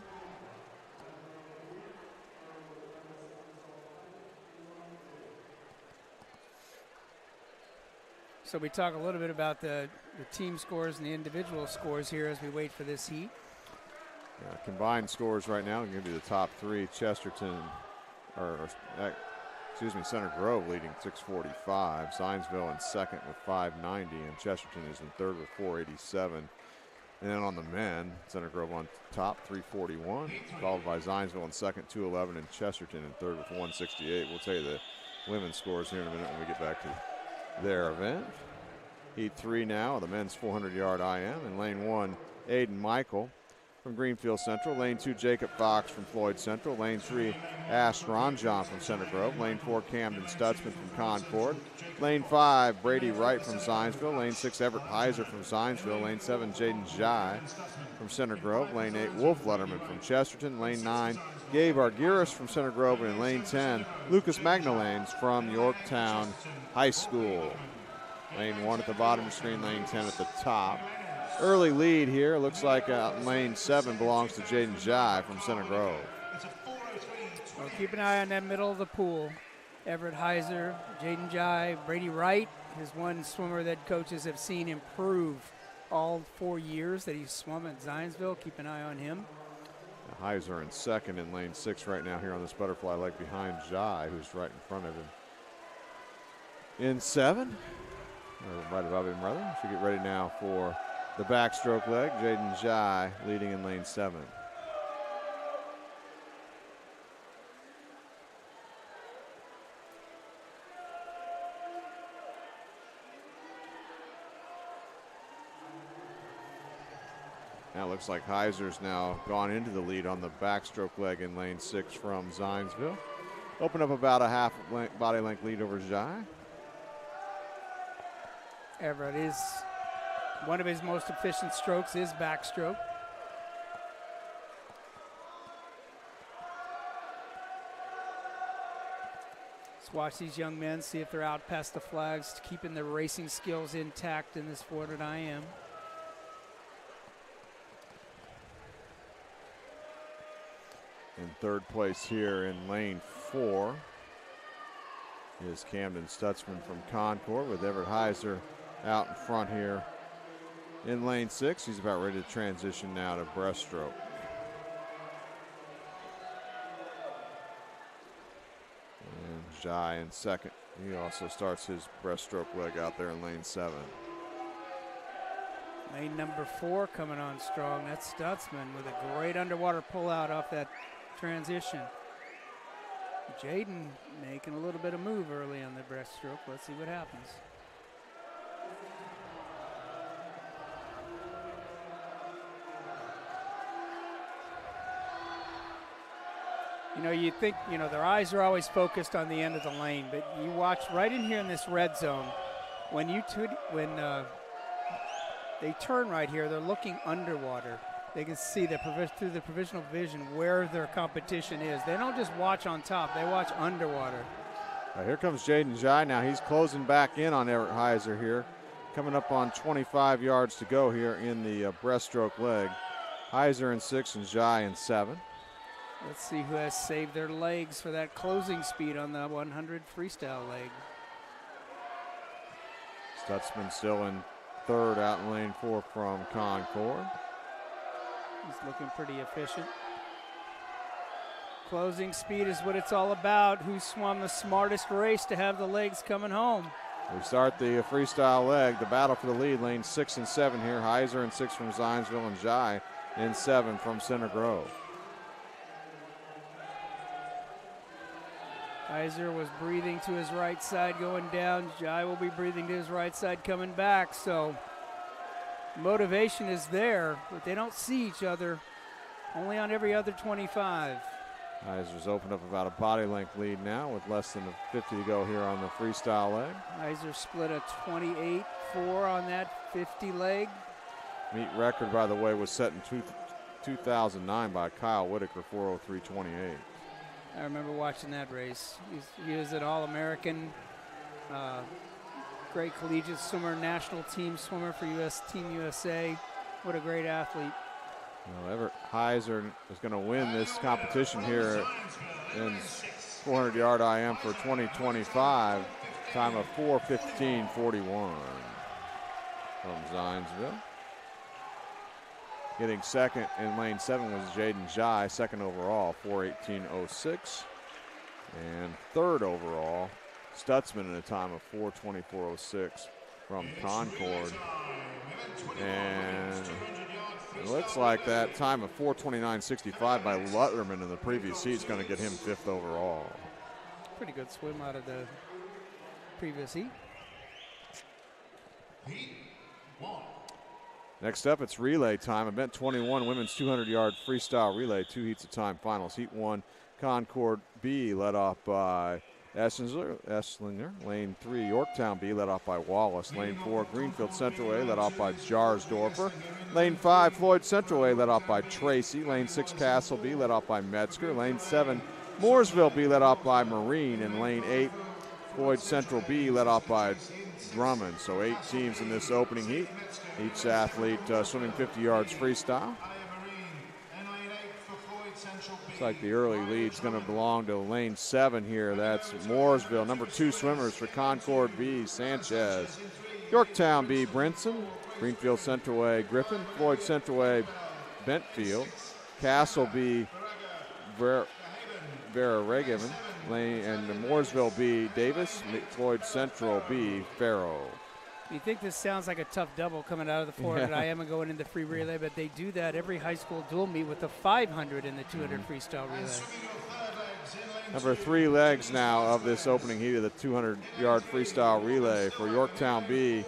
So we talk a little bit about the team scores and the individual scores here as we wait for this heat. Combined scores right now, I'm going to be the top three. Chesterton, Center Grove leading 645. Zionsville in second with 590, and Chesterton is in third with 487. And then on the men, Center Grove on top, 341, followed by Zionsville in second, 211, and Chesterton in third with 168. We'll tell you the women's scores here in a minute when we get back to their event. Heat 3 now, the men's 400-yard IM. In lane 1, Aiden Michael from Greenfield Central. Lane 2, Jacob Fox from Floyd Central. Lane 3, Ash Ranjan from Center Grove. Lane 4, Camden Stutzman from Concord. Lane 5, Brady Wright from Zionsville. Lane 6, Everett Heiser from Zionsville. Lane 7, Jaden Jai from Center Grove. Lane 8, Wolf Letterman from Chesterton. Lane 9, Gabe Argyris from Center Grove. And in lane 10, Lucas Magnalanes from Yorktown High School. Lane 1 at the bottom of the screen, lane 10 at the top. Early lead here. Looks like lane 7 belongs to Jaden Jai from Center Grove. Well, keep an eye on that middle of the pool. Everett Heiser, Jaden Jai, Brady Wright is one swimmer that coaches have seen improve all 4 years that he's swum at Zionsville. Keep an eye on him. Heiser in second in lane 6 right now here on this butterfly leg behind Jai, who's right in front of him. In 7, or right above him rather. Should get ready now for the backstroke leg. Jaden Jai leading in lane 7. Now it looks like Heiser's now gone into the lead on the backstroke leg in lane 6 from Zionsville. Open up about a half body length lead over Jai. Everett is one of his most efficient strokes is backstroke. Let's watch these young men, see if they're out past the flags, keeping their racing skills intact in this 400 IM. In third place here in lane 4 is Camden Stutzman from Concord, with Everett Heiser out in front here in lane 6. He's about ready to transition now to breaststroke. And Jai in second. He also starts his breaststroke leg out there in lane 7. Lane number 4 coming on strong. That's Stutzman with a great underwater pullout off that transition. Jaden making a little bit of move early on the breaststroke. Let's see what happens. You know, you think, you know, their eyes are always focused on the end of the lane, but you watch right in here in this red zone, when they turn right here, they're looking underwater. They can see through the provisional vision where their competition is. They don't just watch on top, they watch underwater. Right, here comes Jaden Jai now. He's closing back in on Everett Heiser here. Coming up on 25 yards to go here in the breaststroke leg. Heiser in 6 and Jai in 7. Let's see who has saved their legs for that closing speed on the 100 freestyle leg. Stutzman still in third out in lane 4 from Concord. He's looking pretty efficient. Closing speed is what it's all about. Who swum the smartest race to have the legs coming home? We start the freestyle leg, the battle for the lead, lane 6 and 7 here. Heiser in 6 from Zionsville and Jai in 7 from Center Grove. Heiser was breathing to his right side going down. Jai will be breathing to his right side coming back. So motivation is there, but they don't see each other only on every other 25. Heiser's opened up about a body length lead now with less than 50 to go here on the freestyle leg. Heiser split a 28-4 on that 50 leg. Meet record, by the way, was set in 2009 by Kyle Whitaker, 4:03.28. I remember watching that race. He was an All-American, great collegiate swimmer, national team swimmer for Team USA. What a great athlete. Well, Everett Heiser is going to win this competition here in 400-yard IM for 2025. Time of 4:15.41 from Zionsville. Getting second in lane 7 was Jaden Jai, second overall, 4:18.06. And third overall, Stutzman in a time of 4:24.06 from Concord. And it looks like that time of 4:29.65 by Lutterman in the previous heat is going to get him 5th overall. Pretty good swim out of the previous heat. Next up, it's relay time. Event 21, women's 200-yard freestyle relay, 2 heats of time finals. Heat 1, Concord B, led off by Esslinger. Lane 3, Yorktown B, led off by Wallace. Lane 4, Greenfield Central A, led off by Jarsdorfer. Lane 5, Floyd Central A, led off by Tracy. Lane 6, Castle B, led off by Metzger. Lane 7, Mooresville B, led off by Marine. And lane 8, Floyd Central B, led off by Drummond. So 8 teams in this opening heat. Each athlete swimming 50 yards freestyle. And lane 8 for Floyd Central B. Looks like the early lead's going to belong to lane 7 here. That's Mooresville. Number 2 swimmers for Concord B, Sanchez. Yorktown B, Brinson. Greenfield Central A, Griffin. Floyd Central A, Bentfield. Castle B, Vera Regiven. And Mooresville B, Davis. Floyd Central B, Farrow. You think this sounds like a tough double coming out of the 400 IM and going into free relay, but they do that every high school dual meet with the 500 and the 200 freestyle relay. Number 3 legs now of this opening heat of the 200-yard freestyle relay for Yorktown B.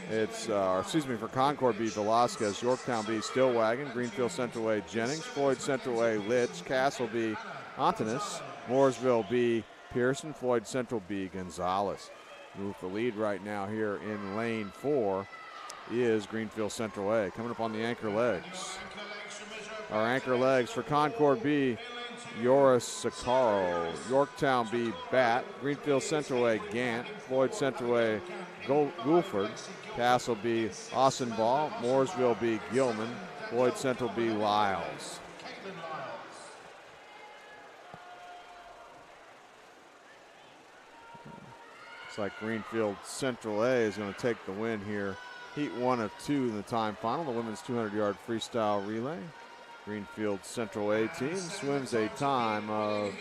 It's, for Concord B, Velasquez. Yorktown B, Stillwagon. Greenfield Central A, Jennings. Floyd Central A, Litch. Castle B, Antonis. Mooresville B, Pearson. Floyd Central B, Gonzalez. Move the lead right now here in lane 4 is Greenfield Central A. Coming up on the anchor legs. Our anchor legs for Concord B, Yoris Sakaro. Yorktown B, Bat. Greenfield Central A, Gant. Floyd Central A, Goulford. Castle B, Austinball. Mooresville B, Gilman. Floyd Central B, Lyles. Like Greenfield Central A is going to take the win here. Heat 1 of 2 in the time final, the women's 200-yard freestyle relay. Greenfield Central A team swims a time of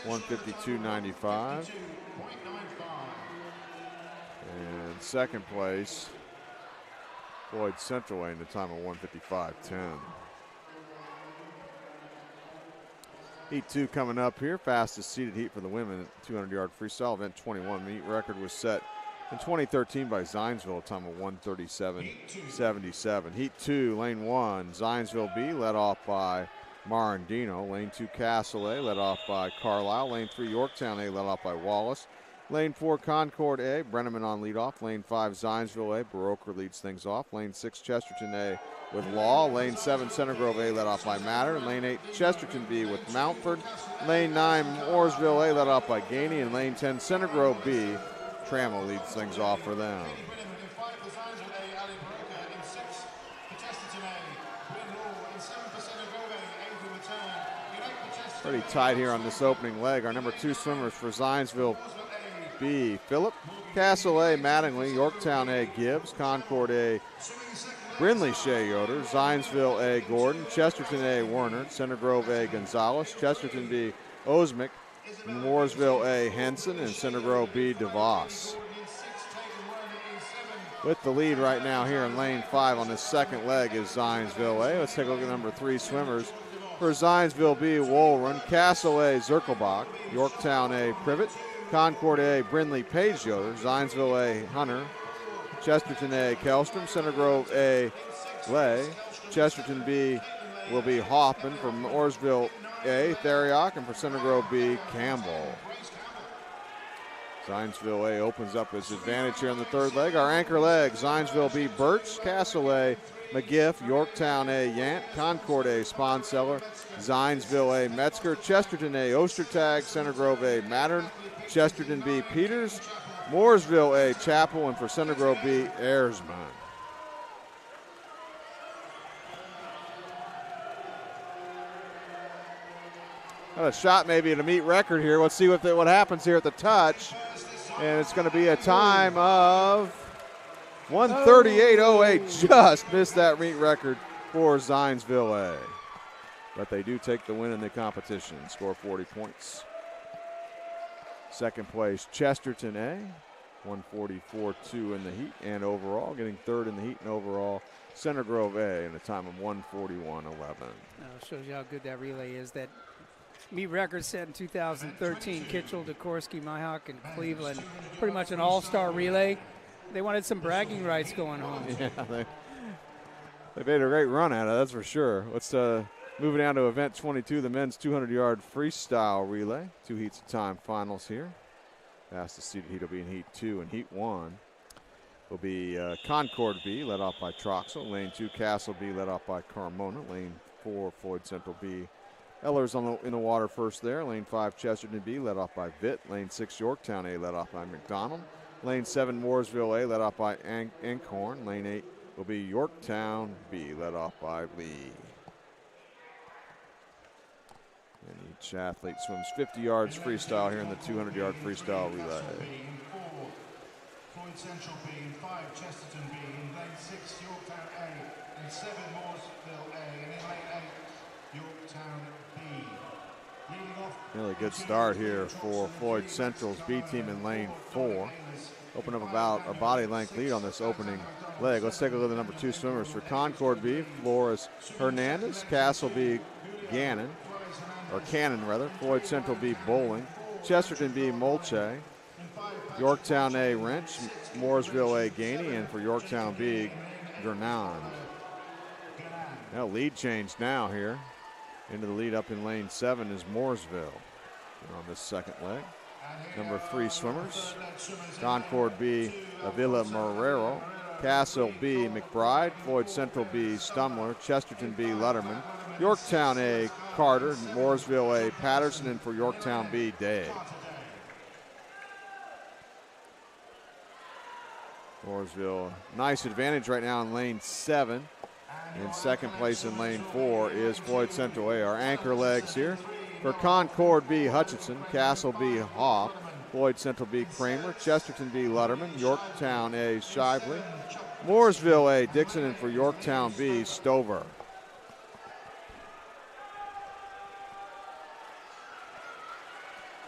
1:52.95. And second place, Floyd Central A in the time of 1:55.10. Heat 2 coming up here, fastest seeded heat for the women, 200-yard freestyle, event 21. Meet record was set in 2013 by Zionsville, a time of 1:37.77. Heat 2, lane 1, Zionsville B, led off by Marandino. Lane 2, Castle A, led off by Carlisle. Lane 3, Yorktown A, led off by Wallace. Lane 4, Concord A, Brenneman on leadoff. Lane 5, Zionsville A, Baroker leads things off. Lane 6, Chesterton A with Law. Lane 7, Center Grove A, led off by Matter. Lane 8, Chesterton B with Mountford. Lane 9, Mooresville A, led off by Gainey. And lane 10, Center Grove B, Trammell leads things off for them. Pretty tight here on this opening leg. Our number 2 swimmers for Zionsville B, Phillip. Castle A, Mattingly. Yorktown A, Gibbs. Concord A, Brindley Shea Yoder. Zionsville A, Gordon. Chesterton A, Werner. Center Grove A, Gonzalez. Chesterton B, Osmick. Mooresville A, Henson. And Center Grove B, DeVos. With the lead right now here in lane 5 on this second leg is Zionsville A. Let's take a look at number 3 swimmers. For Zionsville B, Wohlrun. Castle A, Zirkelbach. Yorktown A, Privet. Concord A, Brindley Page Yoder. Zionsville A, Hunter. Chesterton A, Kellstrom. Center Grove A, Lay. Chesterton B will be Hoffman. For Mooresville A, Theriak. And for Center Grove B, Campbell. Zionsville A opens up its advantage here in the third leg. Our anchor leg, Zionsville B, Birch. Castle A, McGiff. Yorktown A, Yant. Concord A, Sponseller. Zionsville A, Metzger. Chesterton A, Ostertag. Center Grove A, Mattern. Chesterton B, Peters. Mooresville A, Chapel. And for Center Grove B, Erzman. Got a shot maybe at a meet record here. Let's see what happens here at the touch. And it's going to be a time of 1:38.08. Just missed that meet record for Zionsville A. But they do take the win in the competition, score 40 points. Second place, Chesterton A, 144.2 in the heat and overall, getting third in the heat and overall. Center Grove A in a time of 1:41.11. Shows you how good that relay is. That meet record set in 2013, Kitchell, DeKorsky, Myhawk, and Cleveland. Pretty much an all-star relay. They wanted some bragging rights going home. Yeah, they made a great run at it, that's for sure. Let's move down to event 22, the men's 200-yard freestyle relay. 2 heats of time finals here. Fastest seeded heat will be in heat 2, and heat 1 will be Concord B, led off by Troxel. Lane 2, Castle B, led off by Carmona. Lane 4, Floyd Central B. Ellers in the water first there. Lane 5, Chesterton B, led off by Vitt. Lane 6, Yorktown A, led off by McDonald. Lane 7, Mooresville A, led off by Inkhorn. Lane 8 will be Yorktown B, led off by Lee. Each athlete swims 50 yards freestyle here in the 200-yard freestyle relay. Floyd Central B in 5, Chesterton B in lane 6, Yorktown A in 7, Mooresville A, and in lane 8, Yorktown B. Leading off. Really good start here for Floyd Central's B team in lane 4. Open up about a body length lead on this opening leg. Let's take a look at the number 2 swimmers. For Concord B, Flores Hernandez, Castle B, Cannon, Floyd Central B, Bowling, Chesterton B, Molche, Yorktown A, Wrench, Mooresville A, Gainey, and for Yorktown B, Gernand. Now lead change now here. Into the lead up in lane 7 is Mooresville on this second leg. Number 3 swimmers, Concord B, Avila Marrero, Castle B, McBride, Floyd Central B, Stumler, Chesterton B, Letterman, Yorktown A, Carter, Mooresville A, Patterson, and for Yorktown B, Day. Mooresville, nice advantage right now in lane 7. In second place in lane 4 is Floyd Central A. Our anchor legs here. For Concord B, Hutchinson, Castle B, Hoff, Floyd Central B, Kramer, Chesterton B, Letterman, Yorktown A, Shively, Mooresville A, Dixon, and for Yorktown B, Stover.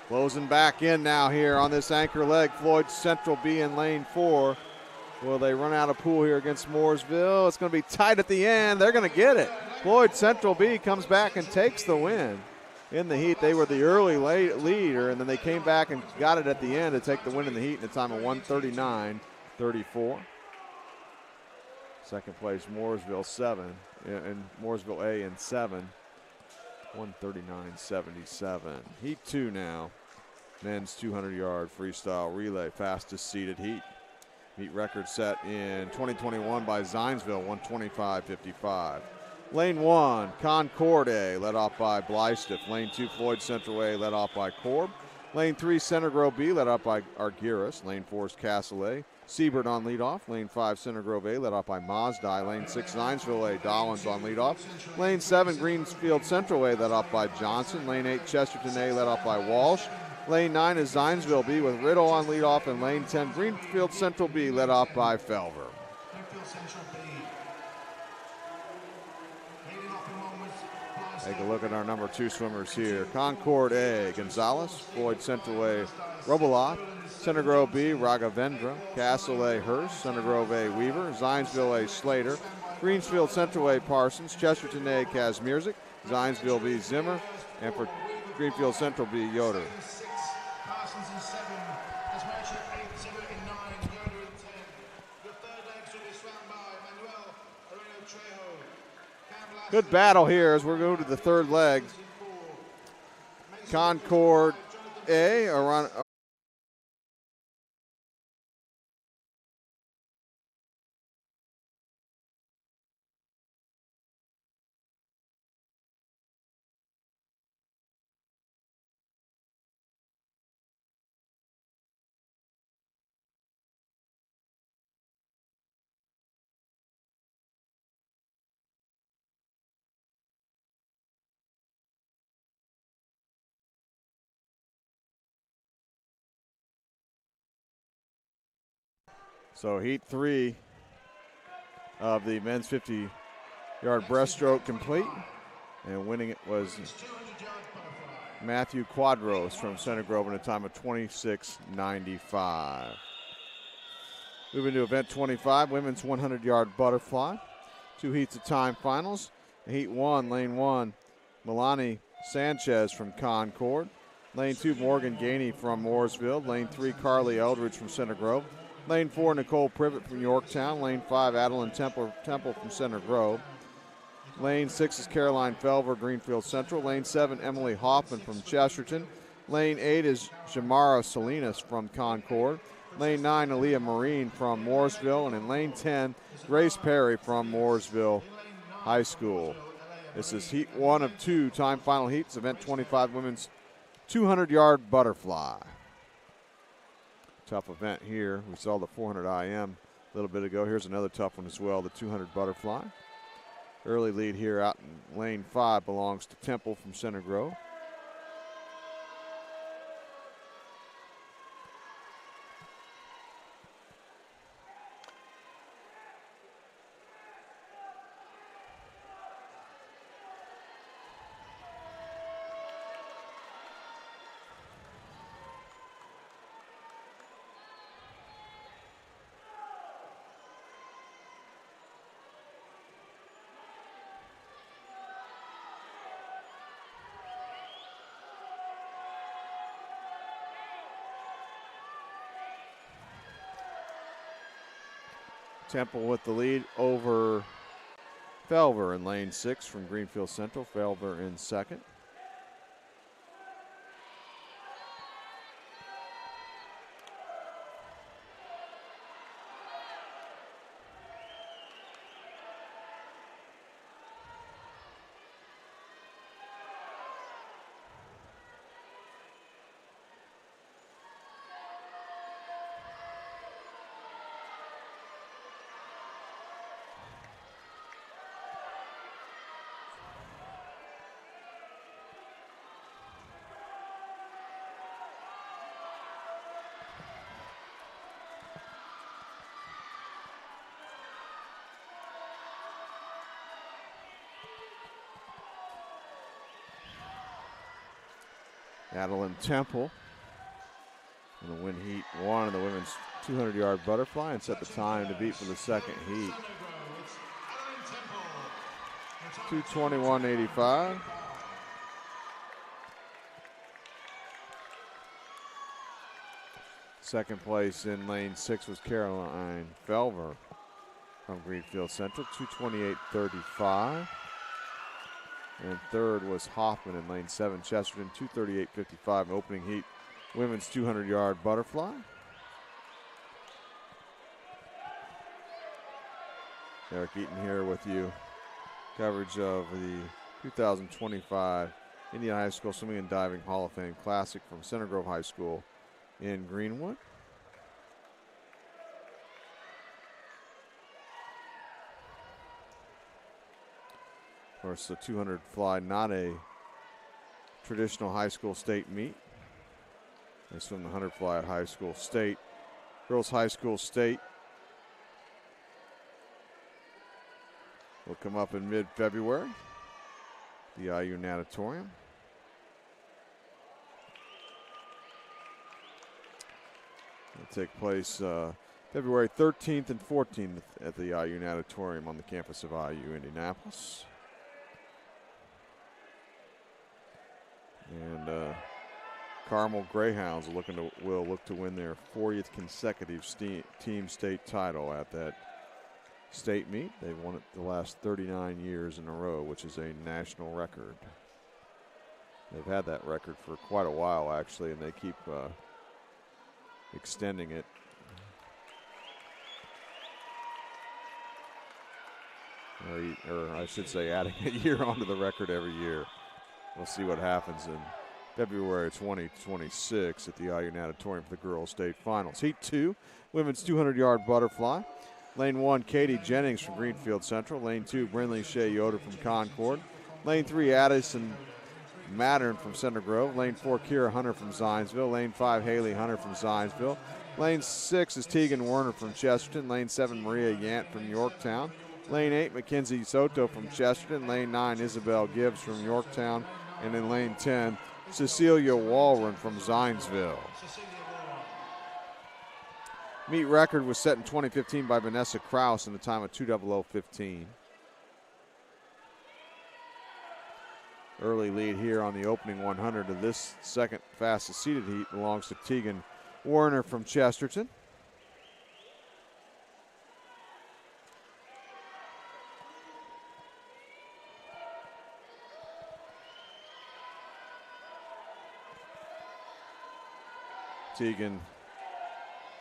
Closing back in now here on this anchor leg, Floyd Central B in lane 4. Will they run out of pool here against Mooresville? It's going to be tight at the end. They're going to get it. Floyd Central B comes back and takes the win. In the heat, they were the early leader, and then they came back and got it at the end to take the win in the heat in a time of 1:39.34. Second place, Mooresville 7, and Mooresville A in 7, 1:39.77. Heat 2 now. Men's 200-yard freestyle relay, fastest seeded heat. Heat record set in 2021 by Zionsville, 1:25.55. Lane 1, Concord A, led off by Blystiff. Lane 2, Floyd Central A, led off by Korb. Lane 3, Center Grove B, led off by Argyris. Lane 4 is Castle A. Siebert on leadoff. Lane 5, Center Grove A, led off by Mazdai. Lane 6, Zionsville A, Dollins on leadoff. Lane 7, Greensfield Central A, led off by Johnson. Lane 8, Chesterton A, led off by Walsh. Lane 9 is Zionsville B with Riddle on leadoff. And lane 10, Greenfield Central B, led off by Felver. Take a look at our number 2 swimmers here. Concord A, Gonzalez. Floyd Central A, Robolot. Center Grove B, Raghavendra. Castle A, Hurst. Center Grove A, Weaver. Zionsville A, Slater. Greensfield Central A, Parsons. Chesterton A, Kazmierzik. Zionsville B, Zimmer. And for Greenfield Central B, Yoder. Parsons in 7, Kazmierzik 8, Zimmer in 9, Yoder in 10. Your third legs will be swam by Manuel Moreno Trejo. Good battle here as we're going to the third leg. Concord A, around. So heat 3 of the men's 50-yard breaststroke complete. And winning it was Matthew Quadros from Center Grove in a time of 26:95. Moving to event 25, women's 100-yard butterfly. 2 heats of time finals. Heat 1, lane 1, Milani Sanchez from Concord. Lane 2, Morgan Gainey from Mooresville. Lane 3, Carly Eldridge from Center Grove. Lane 4, Nicole Privet from Yorktown. Lane 5, Adeline Temple from Center Grove. Lane 6 is Caroline Felver, Greenfield Central. Lane 7, Emily Hoffman from Chesterton. Lane 8 is Jamara Salinas from Concord. Lane 9, Aaliyah Marine from Mooresville. And in lane 10, Grace Perry from Mooresville High School. This is heat 1 of 2 time final heats, event 25 women's 200-yard butterfly. Tough event here. We saw the 400 IM a little bit ago. Here's another tough one as well, the 200 butterfly. Early lead here out in lane 5 belongs to Temple from Center Grove. Temple with the lead over Felver in lane 6 from Greenfield Central. Felver in second. Adeline Temple going to win heat 1 of the women's 200-yard butterfly and set the time to beat for the second heat. 2:21.85. Second place in lane 6 was Caroline Felver from Greenfield Central, 2:28.35. And third was Hoffman in lane 7, Chesterton, 2:38.55. Opening heat, women's 200-yard butterfly. Eric Eaton here with you. Coverage of the 2025 Indiana High School Swimming and Diving Hall of Fame Classic from Center Grove High School in Greenwood. Of course, the 200 fly, not a traditional high school state meet. They swim the 100 fly at high school state. Girls high school state will come up in mid-February. The IU Natatorium. It'll take place February 13th and 14th at the IU Natatorium on the campus of IU Indianapolis. And Carmel Greyhounds will look to win their 40th consecutive team state title at that state meet. They've won it the last 39 years in a row, which is a national record. They've had that record for quite a while, actually, and they keep extending it. Or I should say adding a year onto the record every year. We'll see what happens in February 2026 at the IU Natatorium for the girls' state finals. Heat 2, women's 200-yard butterfly. Lane 1, Katie Jennings from Greenfield Central. Lane 2, Brinley Shea Yoder from Concord. Lane 3, Addison Mattern from Center Grove. Lane 4, Kira Hunter from Zionsville. Lane 5, Haley Hunter from Zionsville. Lane 6 is Tegan Werner from Chesterton. Lane 7, Maria Yant from Yorktown. Lane 8, Mackenzie Soto from Chesterton. Lane 9, Isabel Gibbs from Yorktown. And in lane 10, Cecilia Walren from Zionsville. Meet record was set in 2015 by Vanessa Kraus in the time of 2:00:15. Early lead here on the opening 100 of this second fastest seeded heat belongs to Tegan Werner from Chesterton. Tegan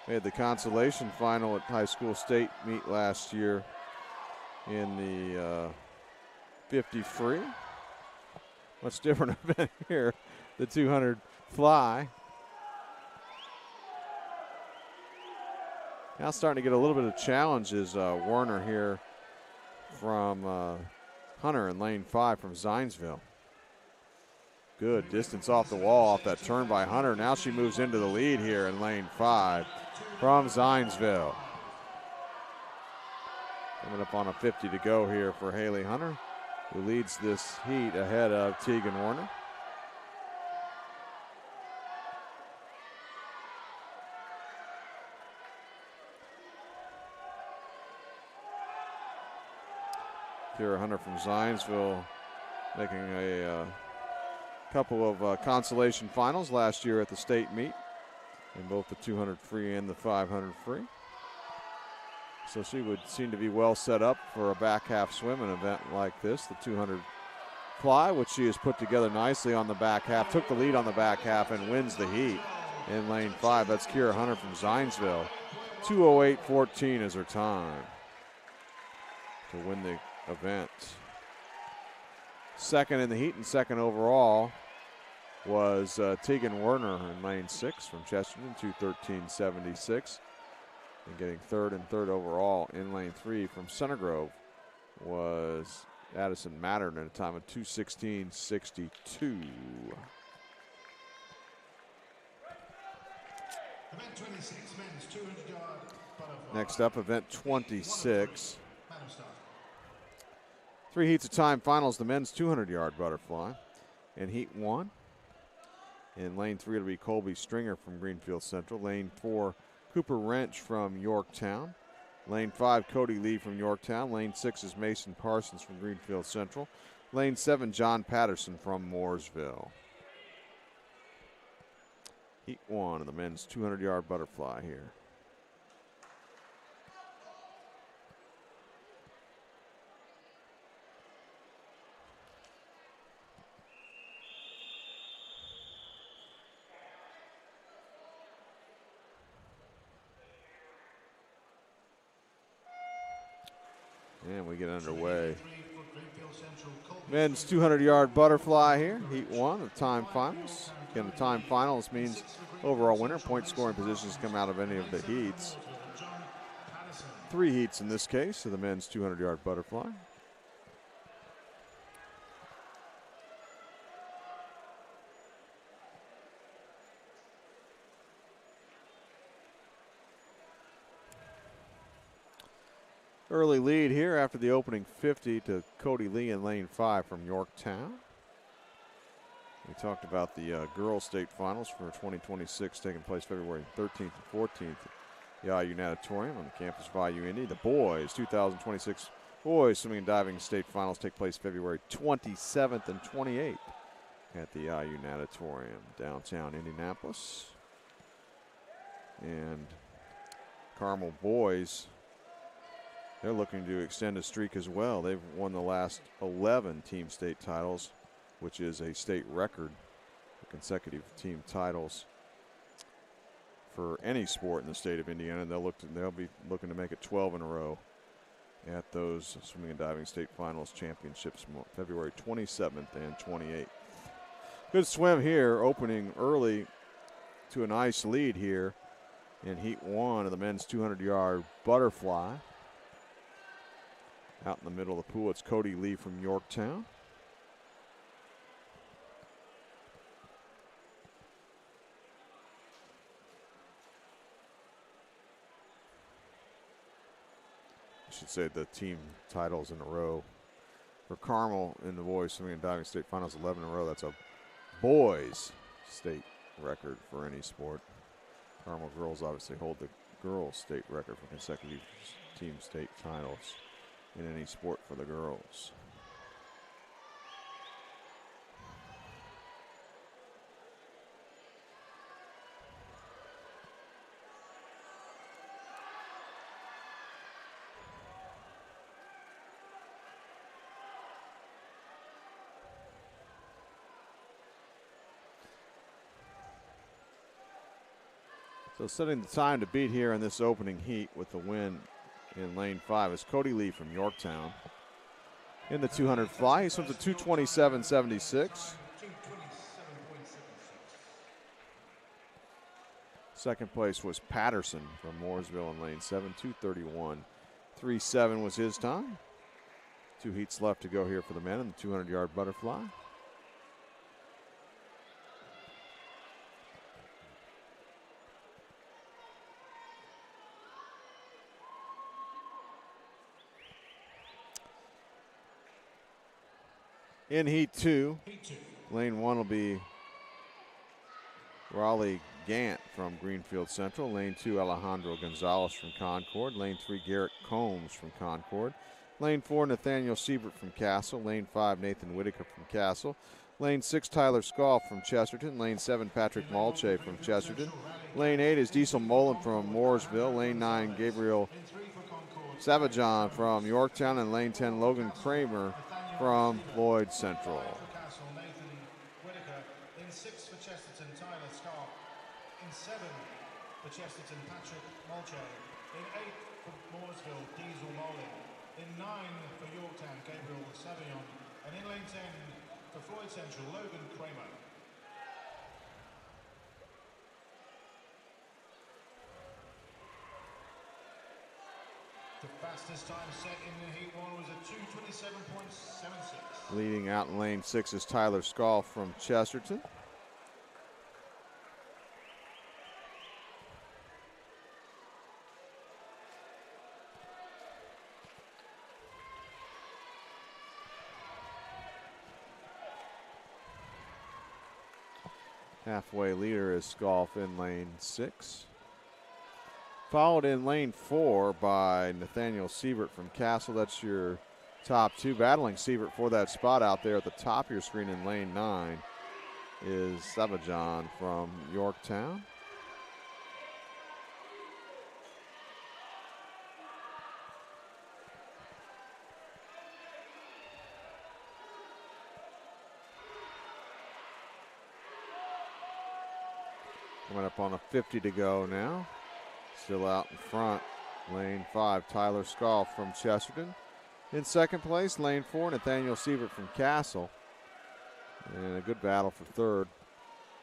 made the consolation final at high school state meet last year in the 50 free. Much different event here, the 200 fly. Now starting to get a little bit of challenges. Werner here from Hunter in lane 5 from Zionsville. Good distance off the wall, off that turn by Hunter. Now she moves into the lead here in lane 5 from Zionsville. Coming up on a 50 to go here for Haley Hunter, who leads this heat ahead of Tegan Werner. Kira Hunter from Zionsville making a couple of consolation finals last year at the state meet in both the 200 free and the 500 free. So she would seem to be well set up for a back half swim an event like this, the 200 fly, which she has put together nicely on the back half. Took the lead on the back half and wins the heat in lane 5. That's Kira Hunter from Zionsville. 2:08.14 is her time to win the event. Second in the heat and second overall was Tegan Werner in lane 6 from Chesterton, 2:13.76. And getting third and third overall in lane 3 from Center Grove was Addison Mattern at a time of 2:16.62. Event 26, men's 200-yard butterfly. Next up, event 26. 3 heats of time finals, the men's 200-yard butterfly. In heat 1, in lane 3, it'll be Colby Stringer from Greenfield Central. Lane 4, Cooper Wrench from Yorktown. Lane 5, Cody Lee from Yorktown. Lane 6 is Mason Parsons from Greenfield Central. Lane 7, John Patterson from Mooresville. Heat 1 of the men's 200-yard butterfly here. And we get underway. Men's 200-yard butterfly here, heat 1 of time finals. Again, the time finals means overall winner. Point scoring positions come out of any of the heats. 3 heats in this case of the men's 200-yard butterfly. Early lead here after the opening 50 to Cody Lee in lane 5 from Yorktown. We talked about the girls' state finals for 2026 taking place February 13th and 14th at the IU Natatorium on the campus of IU Indy. The boys' 2026 boys swimming and diving state finals take place February 27th and 28th at the IU Natatorium downtown Indianapolis. And Carmel boys, they're looking to extend a streak as well. They've won the last 11 team state titles, which is a state record for consecutive team titles for any sport in the state of Indiana. And they'll be looking to make it 12 in a row at those swimming and diving state finals championships February 27th and 28th. Good swim here, opening early to a nice lead here in heat 1 of the men's 200-yard butterfly. Out in the middle of the pool, it's Cody Lee from Yorktown. I should say the team titles in a row. For Carmel in the boys swimming and diving state finals, 11 in a row. That's a boys state record for any sport. Carmel girls obviously hold the girls state record for consecutive team state titles in any sport for the girls. So setting the time to beat here in this opening heat with the win in lane 5 is Cody Lee from Yorktown. In the 200 fly, he swims at 2:27.76. Second place was Patterson from Mooresville in lane 7, 2:31.37 was his time. 2 heats left to go here for the men in the 200-yard butterfly. In heat 2, lane 1 will be Raleigh Gant from Greenfield Central. Lane 2, Alejandro Gonzalez from Concord. Lane 3, Garrett Combs from Concord. Lane 4, Nathaniel Siebert from Castle. Lane 5, Nathan Whitaker from Castle. Lane 6, Tyler Scoff from Chesterton. Lane 7, Patrick Malche from Chesterton. Lane 8 is Diesel Mullen from Mooresville. Lane 9, Gabriel Savajon from Yorktown, and lane 10, Logan Kramer from Floyd Central. Castle, Nathan Whitaker. In 6 for Chesterton, Tyler Scott. In 7 for Chesterton, Patrick Mulchay. In 8 for Mooresville, Diesel Molin. In 9 for Yorktown, Gabriel Savillon. And in lane 10 for Floyd Central, Logan Kramer. The fastest time set in the heat 1 was a 2:27.76. Leading out in lane 6 is Tyler Scoff from Chesterton. Halfway leader is Scoff in lane 6. Followed in lane 4 by Nathaniel Siebert from Castle. That's your top 2. Battling Siebert for that spot out there at the top of your screen in lane 9 is Savajon from Yorktown. Coming up on a 50 to go now. Still out in front, lane 5, Tyler Scoff from Chesterton. In second place, lane 4, Nathaniel Siebert from Castle. And a good battle for third.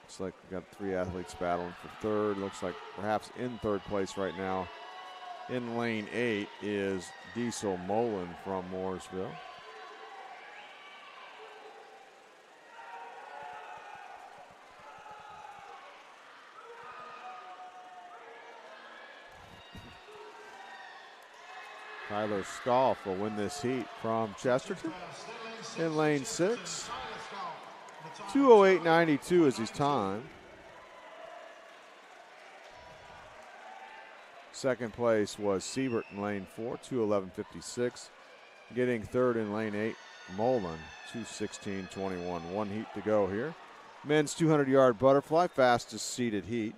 Looks like we've got 3 athletes battling for third. Looks like perhaps in third place right now in lane 8 is Diesel Molin from Mooresville. Tyler Scoff will win this heat from Chesterton in lane 6. 2:08.92 is his time. Second place was Siebert in lane 4, 2:11.56. Getting third in lane 8, Molin, 2:16.21. 1 heat to go here. Men's 200-yard butterfly, fastest seeded heat.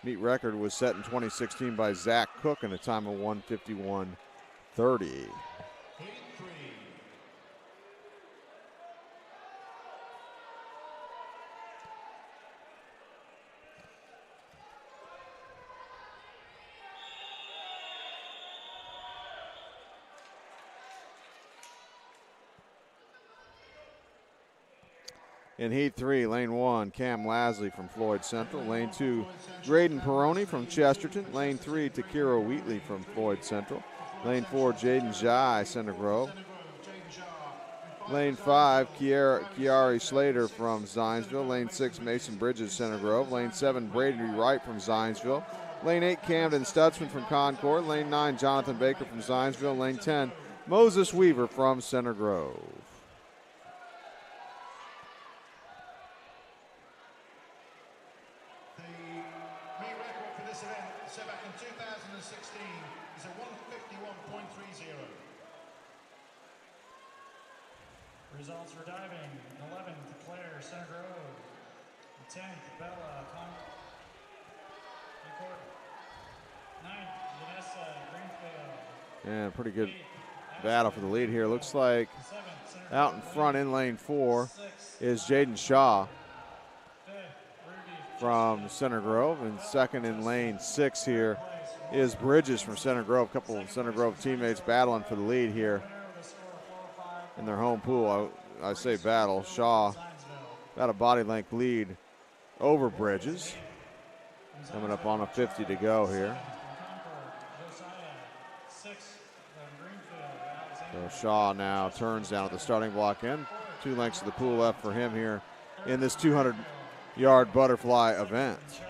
Meet record was set in 2016 by Zach Cook in a time of 1:51.30. Heat 3. In Heat 3, Lane 1, Cam Lasley from Floyd Central. Lane 2, Graydon Peroni from Chesterton. Lane 3, Takiro Wheatley from Floyd Central. Lane 4, Jaden Jai, Center Grove. Lane 5, Kiari Slater from Zionsville. Lane 6, Mason Bridges, Center Grove. Lane 7, Brady Wright from Zionsville. Lane 8, Camden Stutzman from Concord. Lane 9, Jonathan Baker from Zionsville. Lane 10, Moses Weaver from Center Grove. Results for diving: 11th, Claire, Center Grove. 10th, Bella, Concord. 9th, Vanessa, Greenfield. Yeah, pretty good battle for the lead here. Looks like out in front in lane 4 is Jaden Shaw from Center Grove. And second in lane 6 here is Bridges from Center Grove. A couple of Center Grove teammates battling for the lead here in their home pool. I say battle. Shaw got a body length lead over Bridges. Coming up on a 50 to go here. So Shaw now turns down at the starting block end. 2 lengths of the pool left for him here in this 200-yard butterfly event.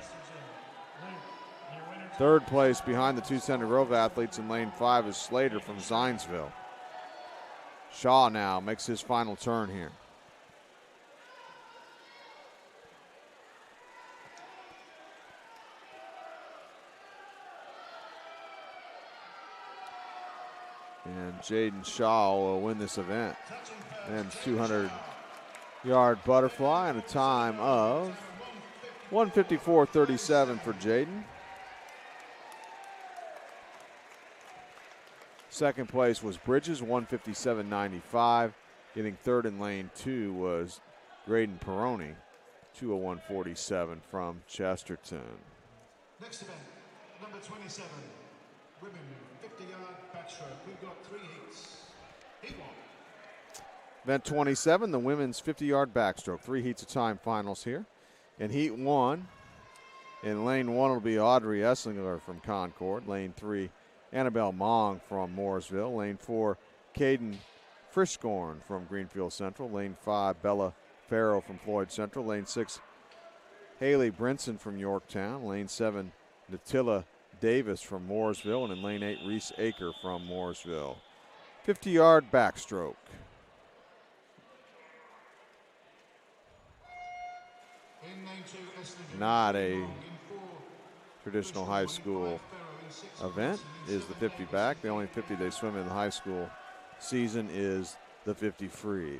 Third place behind the 2 Center Grove athletes in lane 5 is Slater from Zionsville. Shaw now makes his final turn here. And Jaden Shaw will win this event. And 200-yard butterfly and a time of 1:54.37 for Jaden. Second place was Bridges, 157.95. Getting third in lane 2 was Graydon Peroni, 201.47 from Chesterton. Next event, number 27, women 50-yard backstroke. We've got 3 heats. Heat 1. Event 27, the women's 50-yard backstroke. 3 heats of time finals here. In heat 1, in lane 1 will be Audrey Esslinger from Concord. Lane 3, Annabelle Mong from Mooresville. Lane 4, Caden Frischkorn from Greenfield Central. Lane 5, Bella Farrow from Floyd Central. Lane 6, Haley Brinson from Yorktown. Lane 7, Natilla Davis from Mooresville. And in lane 8, Reese Aker from Mooresville. 50-yard backstroke. In lane 2, Esslinger. Not a In 4, traditional high school event is the 50 back. The only 50 they swim in the high school season is the 50 free.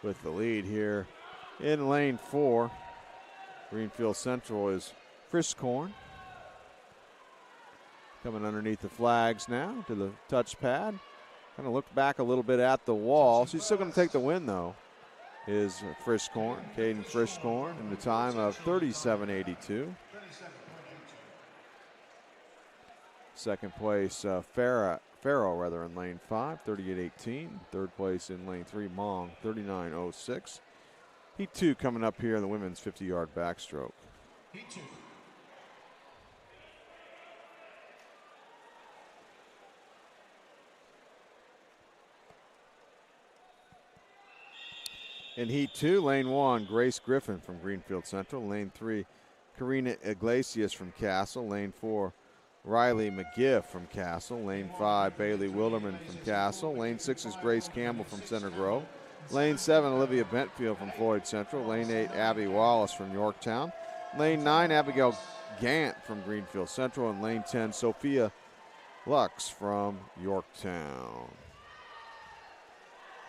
With the lead here in lane 4, Greenfield Central is Frischkorn. Coming underneath the flags now to the touchpad. Kind of looked back a little bit at the wall. She's still going to take the win, though, is Frischkorn, Caden Frischkorn, in the time of 37.82. Second place, Farrow in lane 5, 38.18. Third place in lane 3, Mong, 39.06. Heat 2 coming up here in the women's 50-yard backstroke. Heat 2. In Heat 2, lane 1, Grace Griffin from Greenfield Central. Lane 3, Karina Iglesias from Castle. Lane 4, Riley McGiff from Castle. Lane 5, Bailey Wilderman from Castle. Lane 6 is Grace Campbell from Center Grove. Lane 7, Olivia Bentfield from Floyd Central. Lane 8, Abby Wallace from Yorktown. Lane 9, Abigail Gant from Greenfield Central. And lane 10, Sophia Lux from Yorktown.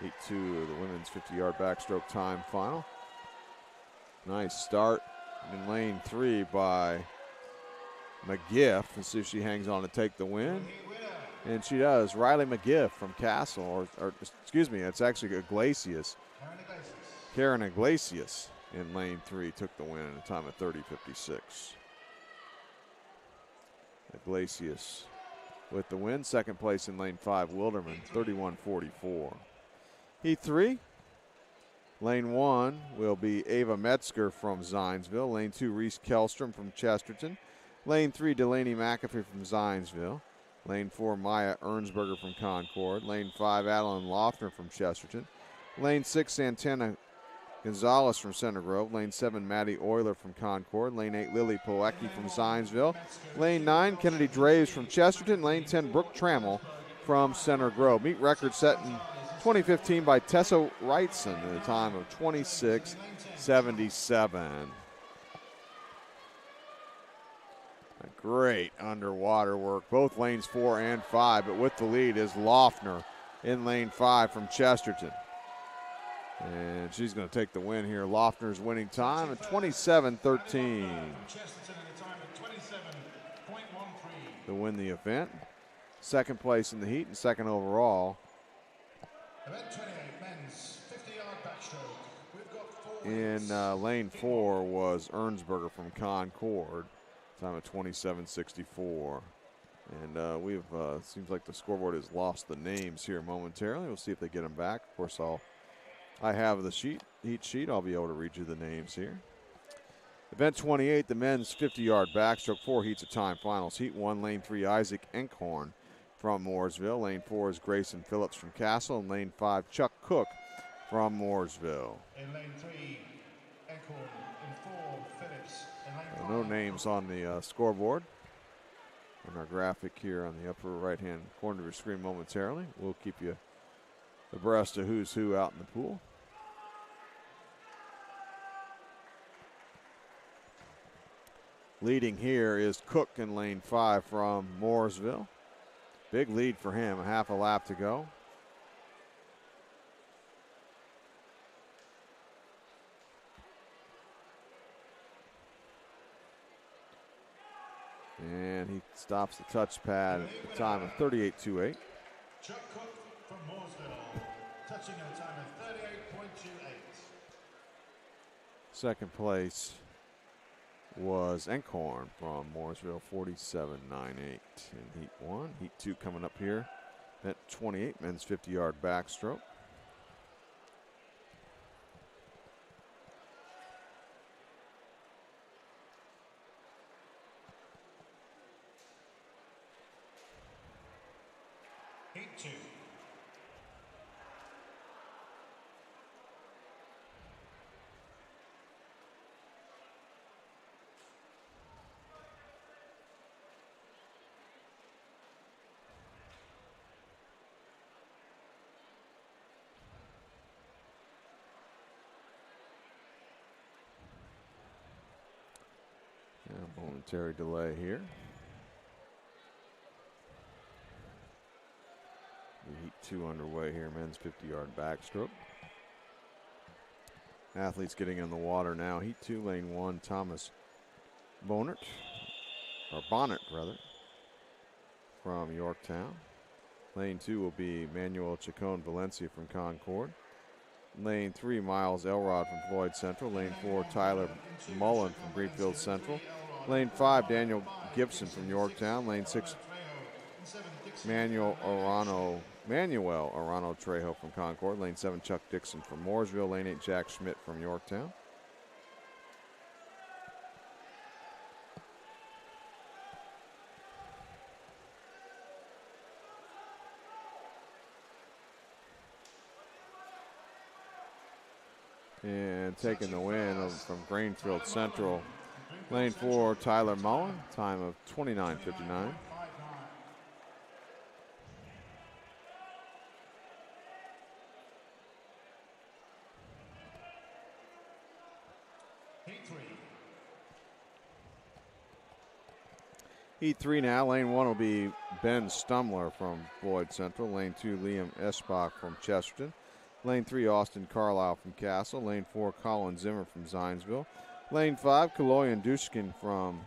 Heat 2 of the women's 50-yard backstroke time final. Nice start in lane 3 by McGiff. Let's see if she hangs on to take the win. And she does. Riley McGiff from Castle, or excuse me, it's actually Iglesias. Karen Iglesias in lane 3 took the win in a time of 30.56. Iglesias with the win. Second place in lane 5, Wilderman, 31.44. Heat 3, lane 1 will be Ava Metzger from Zionsville. Lane 2, Reese Kellstrom from Chesterton. Lane 3, Delaney McAfee from Zionsville. Lane 4, Maya Ernsberger from Concord. Lane 5, Adeline Loeffner from Chesterton. Lane 6, Santana Gonzalez from Center Grove. Lane 7, Maddie Euler from Concord. Lane 8, Lily Poecki from Zionsville. Lane 9, Kennedy Draves from Chesterton. Lane 10, Brooke Trammell from Center Grove. Meet record set in 2015 by Tessa Wrightson at a time of 26.77. Great underwater work, both lanes 4 and 5, but with the lead is Loeffner in lane 5 from Chesterton. And she's going to take the win here. Loeffner's winning time at 27.13 to win the event. Second place in the heat and second overall. Event 28, men's 50-yard backstroke. We've got 4 In lane 4 was Ernsberger from Concord. Time of 27.64. And we've seems like the scoreboard has lost the names here momentarily. We'll see if they get them back. Of course, I have the heat sheet. I'll be able to read you the names here. Event 28, the men's 50-yard backstroke, 4 heats of time finals. Heat 1, lane 3, Isaac Enkhorn from Mooresville. Lane 4 is Grayson Phillips from Castle. And lane 5, Chuck Cook from Mooresville. In lane 3, Enkhorn. In 4, Phillips. In lane 5, no names on the scoreboard. On our graphic here on the upper right-hand corner of your screen momentarily. We'll keep you abreast of who's who out in the pool. Leading here is Cook in lane 5 from Mooresville. Big lead for him, a half a lap to go. And he stops the touchpad at the time of 38.28. Chuck Cook from Mooresville, touching at a time of 38.28. Second place was Enkhorn from Mooresville, 47.98 in Heat 1. Heat 2 coming up here at 28, men's 50-yard backstroke. Heat 2. Momentary delay here. Heat 2 underway here, men's 50-yard backstroke. Athletes getting in the water now. Heat 2, lane 1, Thomas Bonnet rather, from Yorktown. Lane 2 will be Manuel Chacon Valencia from Concord. Lane 3, Miles Elrod from Floyd Central. Lane 4, Tyler Mullen from Greenfield Central. Lane 5, Daniel Gibson from Yorktown. Lane 6, Manuel Arano Trejo from Concord. Lane 7, Chuck Dixon from Mooresville. Lane 8, Jack Schmidt from Yorktown. And taking the win from Greenfield Central, lane 4, Tyler Mullen, time of 29:59. Heat 3 now. Lane 1 will be Ben Stumler from Floyd Central. Lane 2, Liam Eschbach from Chesterton. Lane 3, Austin Carlisle from Castle. Lane 4, Colin Zimmer from Zionsville. Lane 5, Kaloyan Dushkin from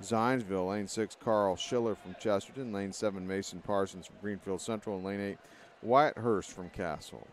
Zionsville. Lane 6, Carl Schiller from Chesterton. Lane 7, Mason Parsons from Greenfield Central. And Lane 8, Wyatt Hurst from Castle.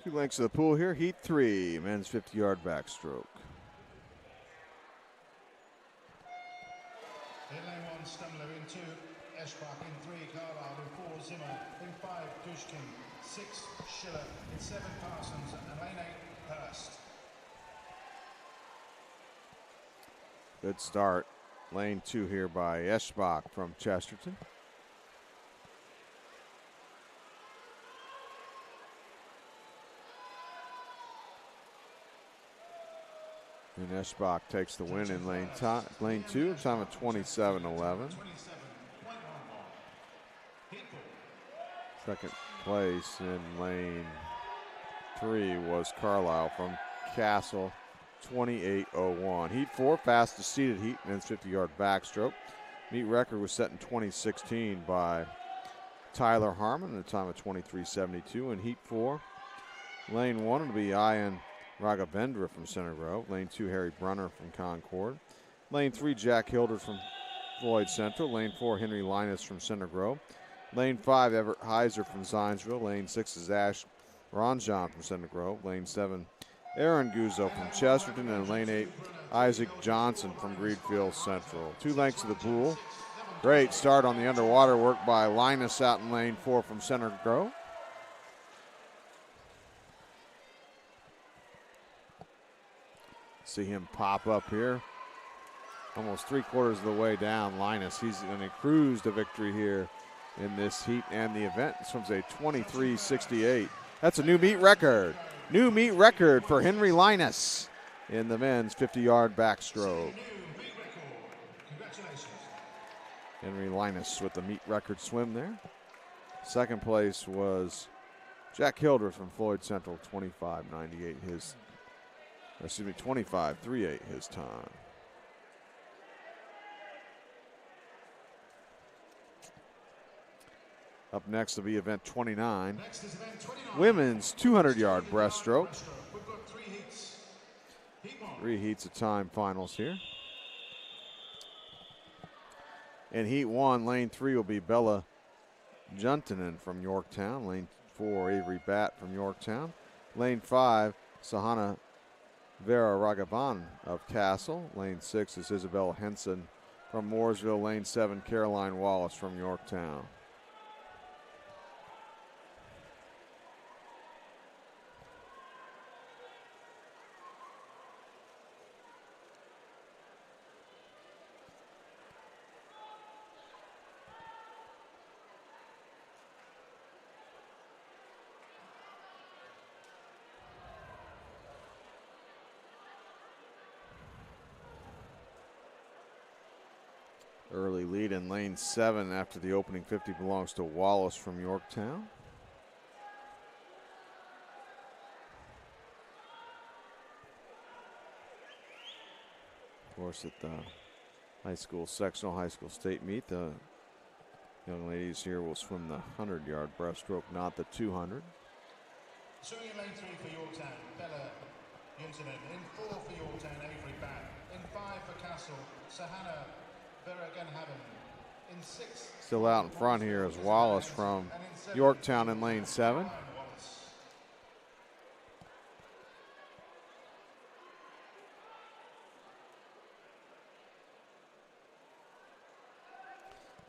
Two lengths of the pool here. Heat 3, men's 50-yard backstroke. In lane 1, Stumler in 2, Eschbach in 3, Carlisle in 4, Zimmer in 5, Dushkin, 6, Schiller in 7, Parsons, and lane 8, Hurst. Good start. Lane 2 here by Eschbach from Chesterton. And Eschbach takes the win in lane 2, time of 27:11. Second place in lane 3 was Carlisle from Castle, 28:01. Heat 4, fastest seated heat, men's 50-yard backstroke. Meet record was set in 2016 by Tyler Harmon at a time of 23:72. In Heat 4, lane 1 will be Ian Raghavendra from Center Grove. Lane 2, Harry Brunner from Concord. Lane 3, Jack Hilder from Floyd Central. Lane 4, Henry Linus from Center Grove. Lane 5, Everett Heiser from Zionsville. Lane 6 is Ash Ranjan from Center Grove. Lane 7, Aaron Guzzo from Chesterton. And lane 8, Isaac Johnson from Greenfield Central. Two lengths of the pool. Great start on the underwater work by Linus out in lane 4 from Center Grove. See him pop up here. Almost 3/4 of the way down, Linus. He's going to cruise to victory here in this heat and the event. Swims a 23.68. That's a new meet record. New meet record for Henry Linus in the men's 50-yard backstroke. Henry Linus with the meet record swim there. Second place was Jack Hildreth from Floyd Central, 25.98 his, 25.38 his time. Up next will be event 29. Women's 200-yard breaststroke. We've got 3 heats. Heat 1. 3 heats of time finals here. In heat 1, lane 3 will be Bella Juntanen from Yorktown. Lane 4, Avery Batt from Yorktown. Lane 5, Sahana Vera Ragavan of Castle. Lane 6 is Isabel Henson from Mooresville. Lane 7, Caroline Wallace from Yorktown. Early lead in lane 7 after the opening 50 belongs to Wallace from Yorktown. Of course, at the high school sectional, high school state meet, the young ladies here will swim the 100-yard breaststroke, not the 200. Swimming in lane 3 for Yorktown, Bella Juntanen. In 4 for Yorktown, Avery Batt. In 5 for Castle, Sahana Verhagen-Haben. In 6. Still out in front here is Wallace from Yorktown in lane 7.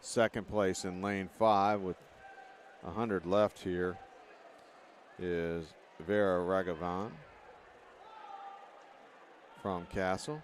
Second place in lane 5 with 100 left here is Vera Ragavan from Castle.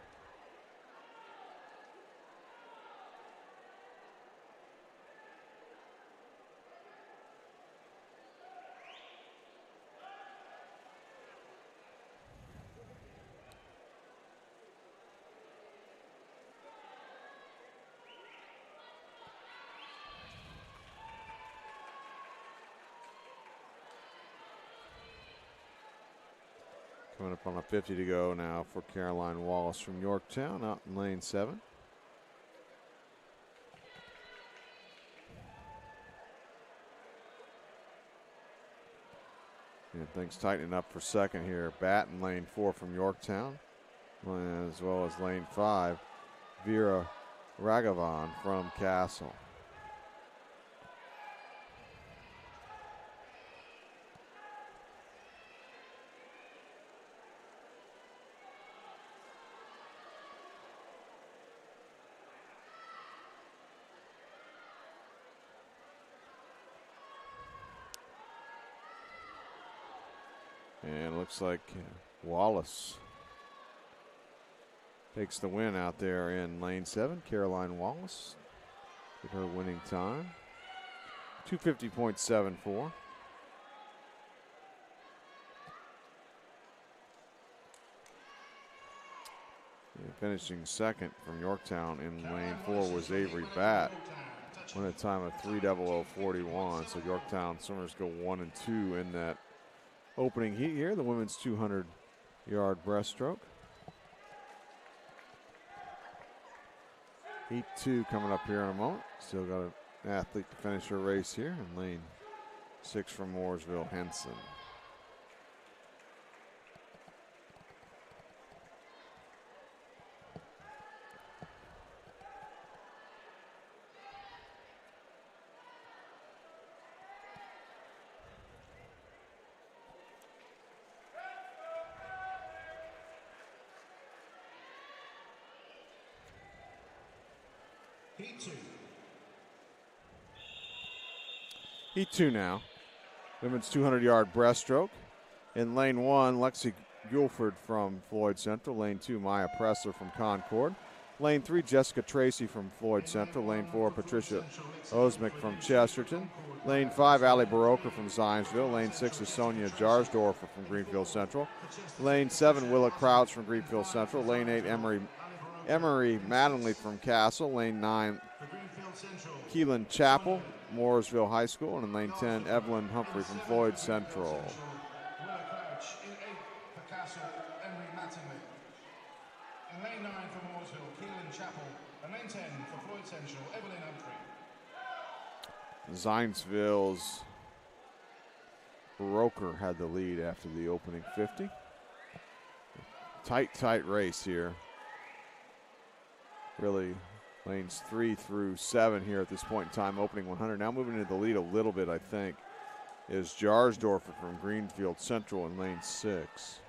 Coming up on a 50 to go now for Caroline Wallace from Yorktown out in lane 7. And things tightening up for second here. Batt in lane 4 from Yorktown, as well as lane 5, Vera Ragavan from Castle. And it looks like Wallace takes the win out there in lane 7. Caroline Wallace with her winning time. 250.74. And finishing second from Yorktown in lane 4 was Avery Batt. Won a time of 3:00:41. So Yorktown swimmers go 1 and 2 in that opening heat here, the women's 200-yard breaststroke. Heat 2 coming up here in a moment. Still got an athlete to finish her race here in lane 6 from Mooresville, Henson. Heat 2. Heat 2 now. Women's 200-yard breaststroke. In lane 1, Lexi Gulford from Floyd Central. Lane 2, Maya Pressler from Concord. Lane 3, Jessica Tracy from Floyd Central. Lane 4, Patricia Osmick from Chesterton. Lane 5, Allie Baroka from Zionsville. Lane 6 is Sonia Jarsdorfer from Greenfield Central. Lane 7, Willa Crouch from Greenfield Central. Lane 8, Emery Mattingly from Castle. Lane 9, Keelan Chappell, Mooresville High School. And in lane 10, Evelyn Humphrey from Floyd Central. In lane 9 for Mooresville, Keelan Chappell. And lane 10 for Floyd Central, Evelyn Humphrey. Zionsville's Broker had the lead after the opening 50. Tight race here. Really, lanes 3 through 7 here at this point in time, opening 100. Now moving into the lead a little bit, I think, is Jarsdorfer from Greenfield Central in lane 6.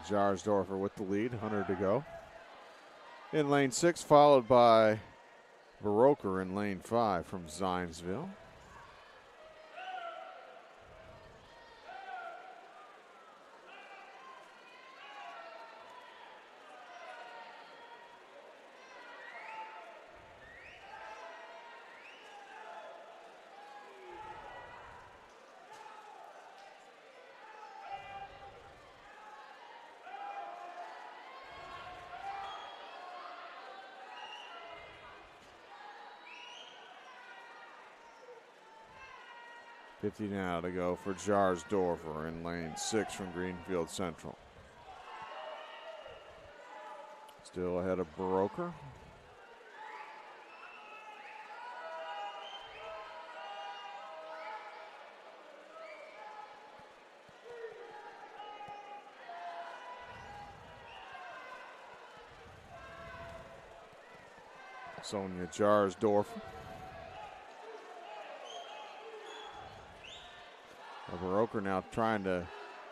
Jarsdorfer with the lead, 100 to go. In lane 6, followed by Baroker in lane 5 from Zionsville. Now to go for Jarsdorfer in lane 6 from Greenfield Central. Still ahead of Baroker. Sonia Jarsdorfer. Baroker now trying to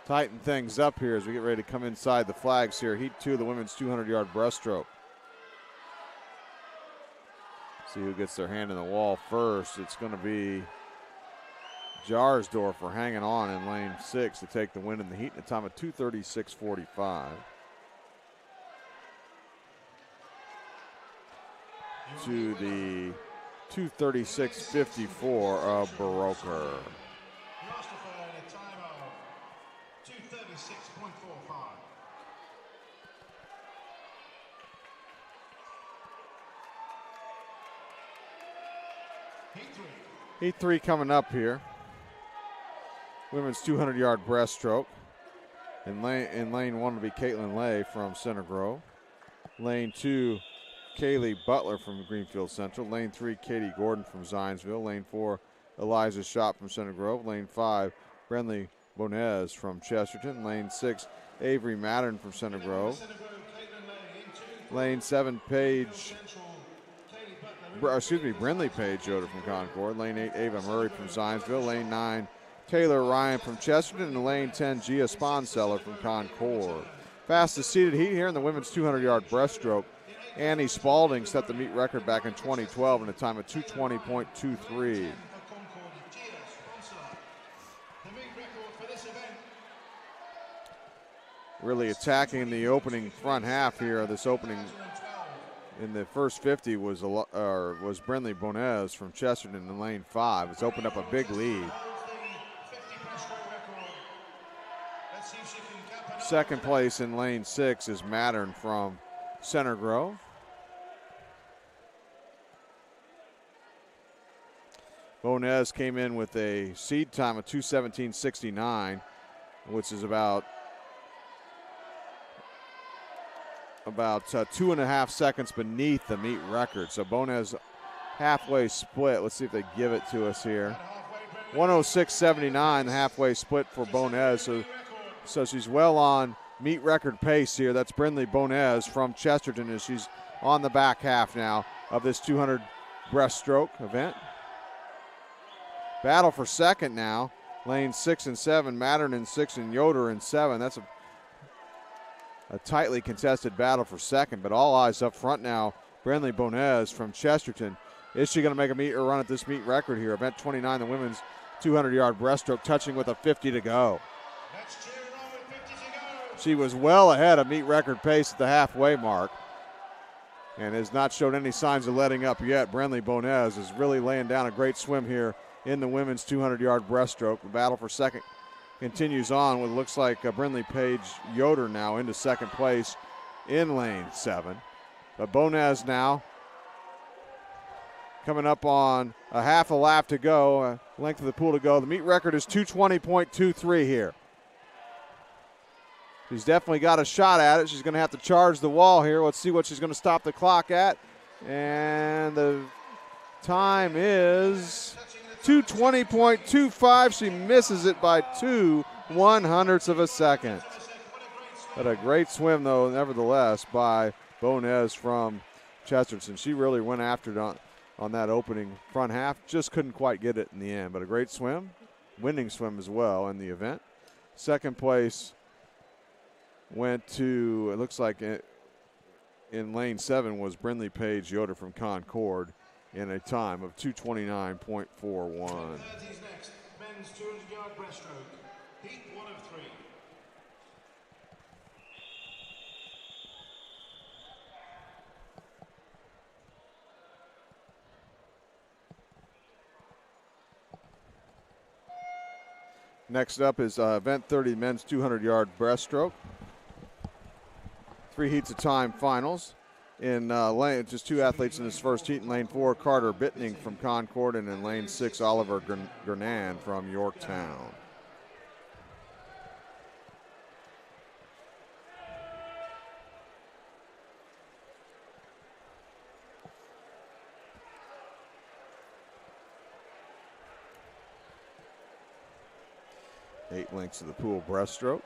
tighten things up here as we get ready to come inside the flags here. Heat 2, the women's 200-yard breaststroke. See who gets their hand in the wall first. It's going to be Jarsdorfer hanging on in lane 6 to take the win in the heat in a time of 2:36.45. To the 2:36.54 of Baroker. Heat 3 coming up here. Women's 200-yard breaststroke. In lane 1 will be Caitlin Lay from Center Grove. Lane 2, Kaylee Butler from Greenfield Central. Lane 3, Katie Gordon from Zionsville. Lane 4, Eliza Schott from Center Grove. Lane 5, Brenley Bonez from Chesterton. Lane 6, Avery Mattern from Center Grove. Lane 7, Brinley Page Yoder from Concord. Lane 8, Ava Murray from Zionsville. Lane 9, Taylor Ryan from Chesterton. And lane 10, Gia Sponseller from Concord. Fastest seated heat here in the women's 200-yard breaststroke. Annie Spalding set the meet record back in 2012 in a time of 2:20.23. Really attacking the opening front half here. This opening in the first 50 was Brinley Bonez from Chesterton in lane 5. It's opened up a big lead. Second place in lane 6 is Mattern from Center Grove. Bonez came in with a seed time of 2:17.69, which is about 2.5 seconds beneath the meet record. So Bonez halfway split. Let's see if they give it to us here. 106.79, the halfway split for Bonez. So she's well on meet record pace here. That's Brinley Bonez from Chesterton as she's on the back half now of this 200 breaststroke event. Battle for second now. Lanes 6 and 7, Mattern in 6 and Yoder in 7. That's a tightly contested battle for second, but all eyes up front now. Brinley Bonez from Chesterton. Is she going to make a meet or run at this meet record here? Event 29, the women's 200-yard breaststroke, touching with a 50 to go. Let's cheer it on with 50 to go. She was well ahead of meet record pace at the halfway mark and has not showed any signs of letting up yet. Brinley Bonez is really laying down a great swim here in the women's 200-yard breaststroke. The battle for second continues on with looks like Brinley Page Yoder now into second place in lane 7. But Bonez now coming up on a half a lap to go, length of the pool to go. The meet record is 2:20.23 here. She's definitely got a shot at it. She's going to have to charge the wall here. Let's see what she's going to stop the clock at. And the time is 2:20.25. She misses it by 2/100ths of a second. But a great swim, though, nevertheless, by Bonez from Chesterton. She really went after it on that opening front half. Just couldn't quite get it in the end. But a great swim, winning swim as well in the event. Second place went to, it looks like in lane 7 was Brinley Page Yoder from Concord in a time of 2:29.41. 10:30's next, men's 200-yard breaststroke, heat 1 of 3. Next up is event 30, men's 200-yard breaststroke. 3 heats of time finals. In lane, just 2 athletes in this first heat. In lane 4, Carter Bittning from Concord, and in lane 6, Oliver Gernan from Yorktown. Eight lengths of the pool breaststroke.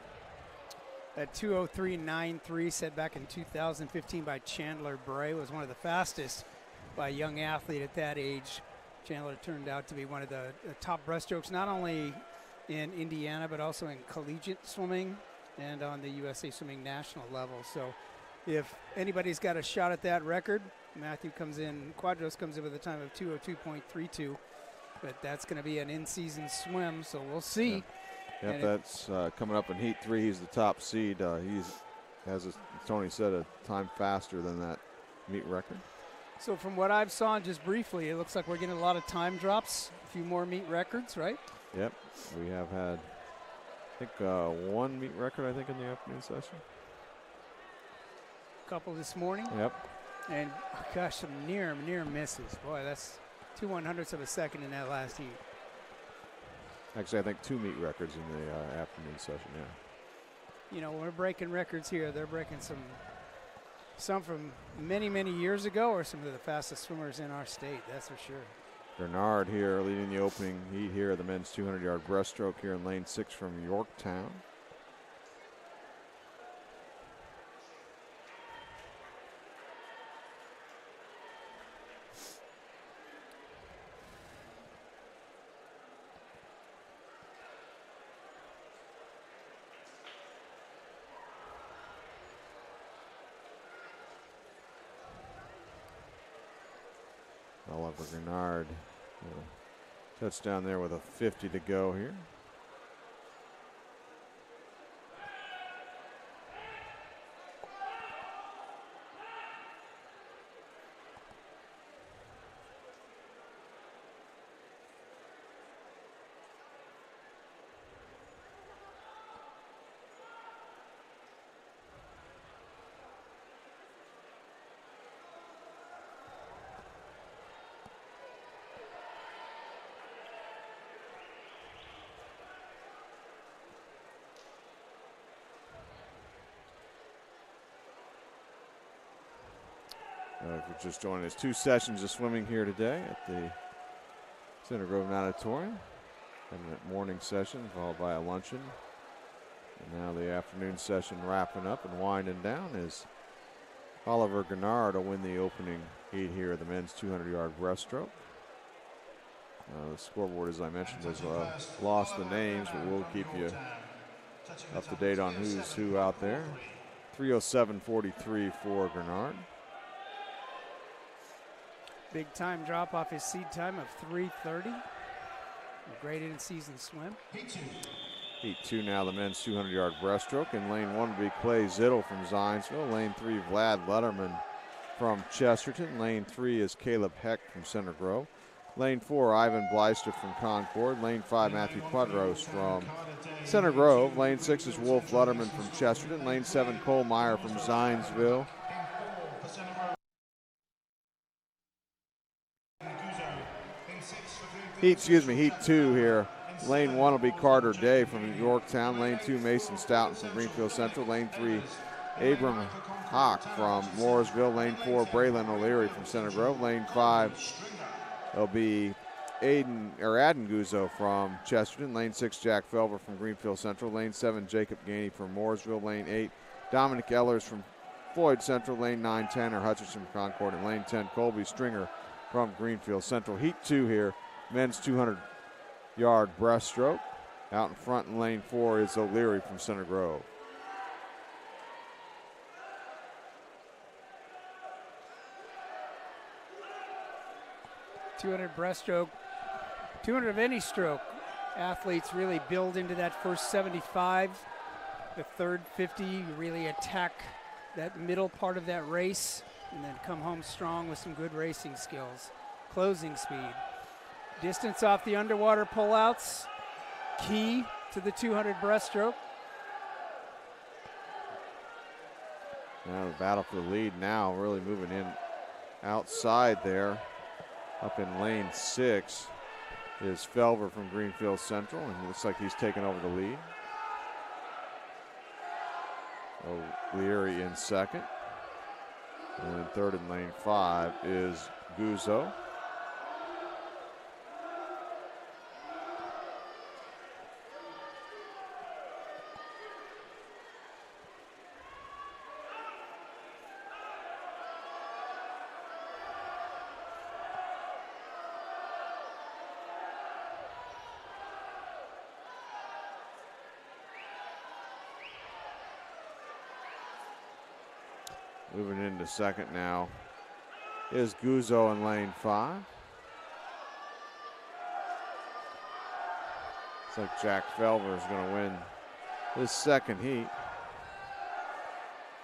That 2:03.93 set back in 2015 by Chandler Bray was one of the fastest by a young athlete at that age. Chandler turned out to be one of the top breaststrokes, not only in Indiana, but also in collegiate swimming and on the USA Swimming National level. So if anybody's got a shot at that record, Matthew Quadros comes in with a time of 2:02.32, but that's going to be an in-season swim, so we'll see. Yeah. Yep, that's coming up in Heat 3. He's the top seed. He's, as Tony said, a time faster than that meet record. So from what I've saw just briefly, it looks like we're getting a lot of time drops, a few more meet records, right? Yep, we have had, I think, 1 meet record, I think, in the afternoon session. A couple this morning. Yep. And, gosh, some near misses. Boy, that's 2/100ths of a second in that last heat. Actually, I think 2 meet records in the afternoon session, yeah. You know, we're breaking records here. They're breaking some from many, many years ago, or some of the fastest swimmers in our state, that's for sure. Bernard here leading the opening heat here, the men's 200-yard breaststroke here in lane 6 from Yorktown. Oliver Bernard touchdown there with a 50 to go here. If you're just joining us, 2 sessions of swimming here today at the Center Grove Natatorium. Having a morning session followed by a luncheon. And now the afternoon session wrapping up and winding down as Oliver Gennard will win the opening heat here of the men's 200-yard breaststroke. The scoreboard, as I mentioned, has lost the names, but we'll keep you up to date on who's who out there. 3:07:43 for Grenard. Big time drop off his seed time of 3:30. Great in-season swim. Heat 2 now, the men's 200-yard breaststroke. In lane 1 will be Clay Zittel from Zionsville. Lane 3, Vlad Letterman from Chesterton. Lane 3 is Caleb Heck from Center Grove. Lane 4, Ivan Bleister from Concord. Lane 5, Matthew Quadros from Center Grove. Lane 6 is Wolf Letterman from Chesterton. Lane 7, Cole Meyer from Zionsville. Heat 2 here. Lane 1 will be Carter Day from Yorktown. Lane 2, Mason Stoughton from Greenfield Central. Lane 3, Abram Hawk from Mooresville. Lane 4, Braylon O'Leary from Center Grove. Lane 5 will be Adin Guzzo from Chesterton. Lane 6, Jack Felber from Greenfield Central. Lane 7, Jacob Gainey from Mooresville. Lane 8, Dominic Ellers from Floyd Central. Lane 9, Tanner Hutchinson from Concord. And Lane 10, Colby Stringer from Greenfield Central. Heat 2 here, men's 200-yard breaststroke. Out in front in lane 4 is O'Leary from Center Grove. .200 breaststroke, 200 of any stroke. Athletes really build into that first 75. The third 50, you really attack that middle part of that race and then come home strong with some good racing skills. Closing speed. Distance off the underwater pullouts, key to the 200 breaststroke. Now the battle for the lead now, really moving in outside there. Up in lane 6 is Felver from Greenfield Central, and it looks like he's taken over the lead. O'Leary in second. And in third in lane 5 is Guzzo. Moving into second now is Guzzo in lane 5. Looks like Jack Felver is going to win this second heat.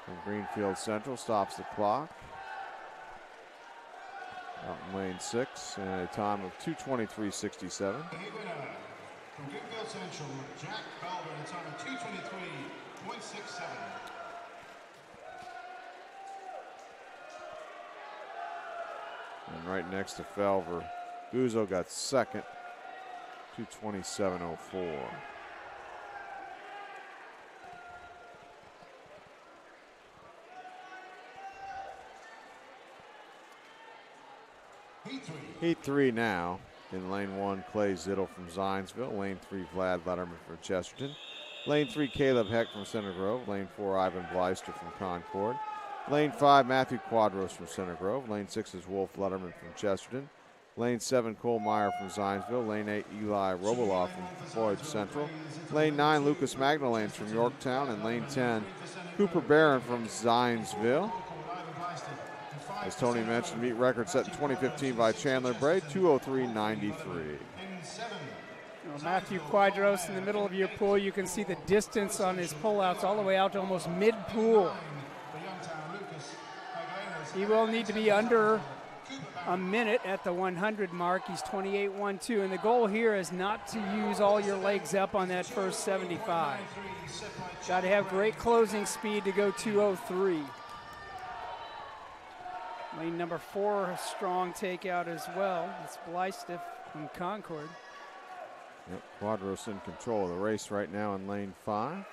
From Greenfield Central, stops the clock. Out in lane 6, and a time of 2:23:67. The heat winner from Greenfield Central, Jack Felver, in a time of 2:23:67. And right next to Felver, Guzzo got second, 2:27:04. Heat 3 now. In lane 1, Clay Zittel from Zionsville. Lane 3, Vlad Letterman from Chesterton. Lane 3, Caleb Heck from Center Grove. Lane 4, Ivan Bleister from Concord. Lane 5, Matthew Quadros from Center Grove. Lane 6 is Wolf Letterman from Chesterton. Lane 7, Cole Meyer from Zionsville. Lane 8, Eli Robeloff from Floyd Central. Lane 9, Lucas Magnolanes from Yorktown. And lane 10, Cooper Barron from Zionsville. As Tony mentioned, meet record set in 2015 by Chandler Bray, 2:03:93. Matthew Quadros in the middle of your pool. You can see the distance on his pullouts all the way out to almost mid-pool. He will need to be under a minute at the 100 mark. He's 28:12, and the goal here is not to use all your legs up on that first 75. Got to have great closing speed to go 2:03. Lane number 4, a strong takeout as well. It's Bleistiff from Concord. Yep, Quadros in control of the race right now in lane 5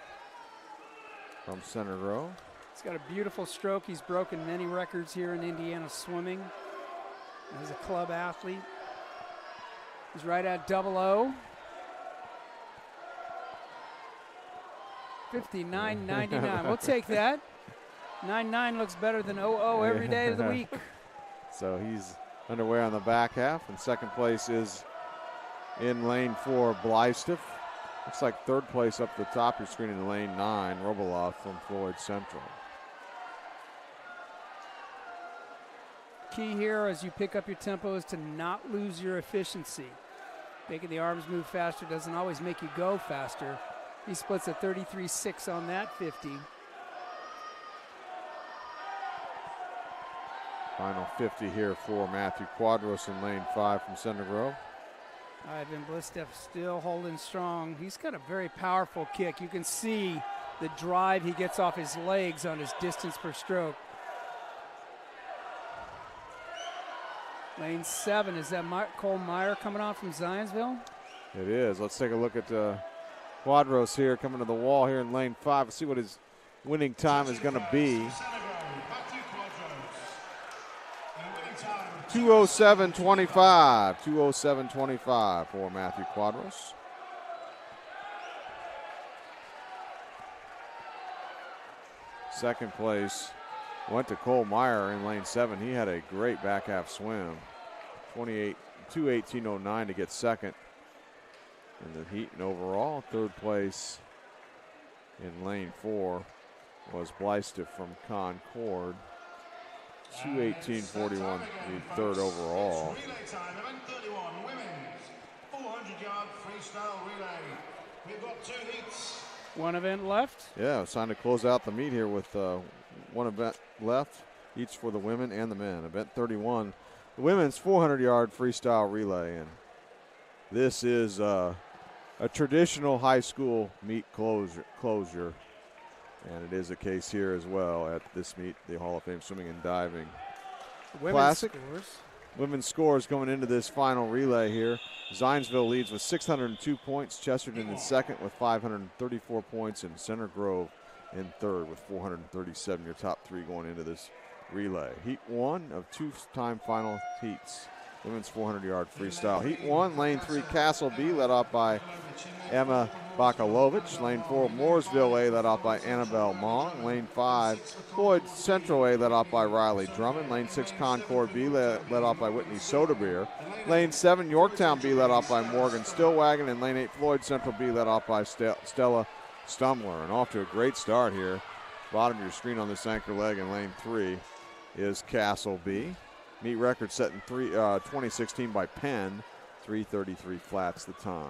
from Center Grove. He's got a beautiful stroke. He's broken many records here in Indiana swimming as a club athlete. He's right at 00. 59.99. We'll take that. 99 looks better than 00 every day of the week. So he's underway on the back half, and second place is In lane 4, Blystiff. Looks like third place up the top of your screen in lane 9, Robolov from Floyd Central. Key here as you pick up your tempo is to not lose your efficiency. Making the arms move faster doesn't always make you go faster. He splits a 33.6 on that 50. Final 50 here for Matthew Quadros in lane 5 from Center Grove. Ivan Blystiff still holding strong. He's got a very powerful kick. You can see the drive he gets off his legs on his distance per stroke. Lane 7, is that Cole Meyer coming off from Zionsville? It is. Let's take a look at Quadros here coming to the wall here in lane 5. Let's see what his winning time is going to be. 2:07.25. 2:07.25 for Matthew Quadros. Second place went to Cole Meyer in lane 7. He had a great back half swim. 2:18.09 to get second in the heat and overall. Third place in lane 4 was Blystiff from Concord. 2:18.41 the third overall. Relay time, event 31, women's 400-yard freestyle relay. We've got 2 heats. One event left. Yeah, it's time to close out the meet here with one event left, each for the women and the men. Event 31, the women's 400-yard freestyle relay. And this is a traditional high school meet closure. And it is a case here as well at this meet, the Hall of Fame Swimming and Diving Classic. Women's scores going into this final relay here. Zionsville leads with 602 points. Chesterton in second with 534 points. And Center Grove in third with 437. Your top 3 going into this relay. Heat 1 of 2-time final heats. Women's 400-yard freestyle. Heat 1, lane 3, Castle B, led off by Emma Bakalovich. Lane 4, Mooresville A, led off by Annabelle Mong. Lane 5, Floyd Central A, led off by Riley Drummond. Lane 6, Concord B, led off by Whitney Soderbeer. Lane 7, Yorktown B, led off by Morgan Stillwagon. And lane 8, Floyd Central B, led off by Stella Stumler. And off to a great start here. Bottom of your screen on this anchor leg in lane 3 is Castle B. Meet record set in 2016 by Penn. 3:33 flats the time.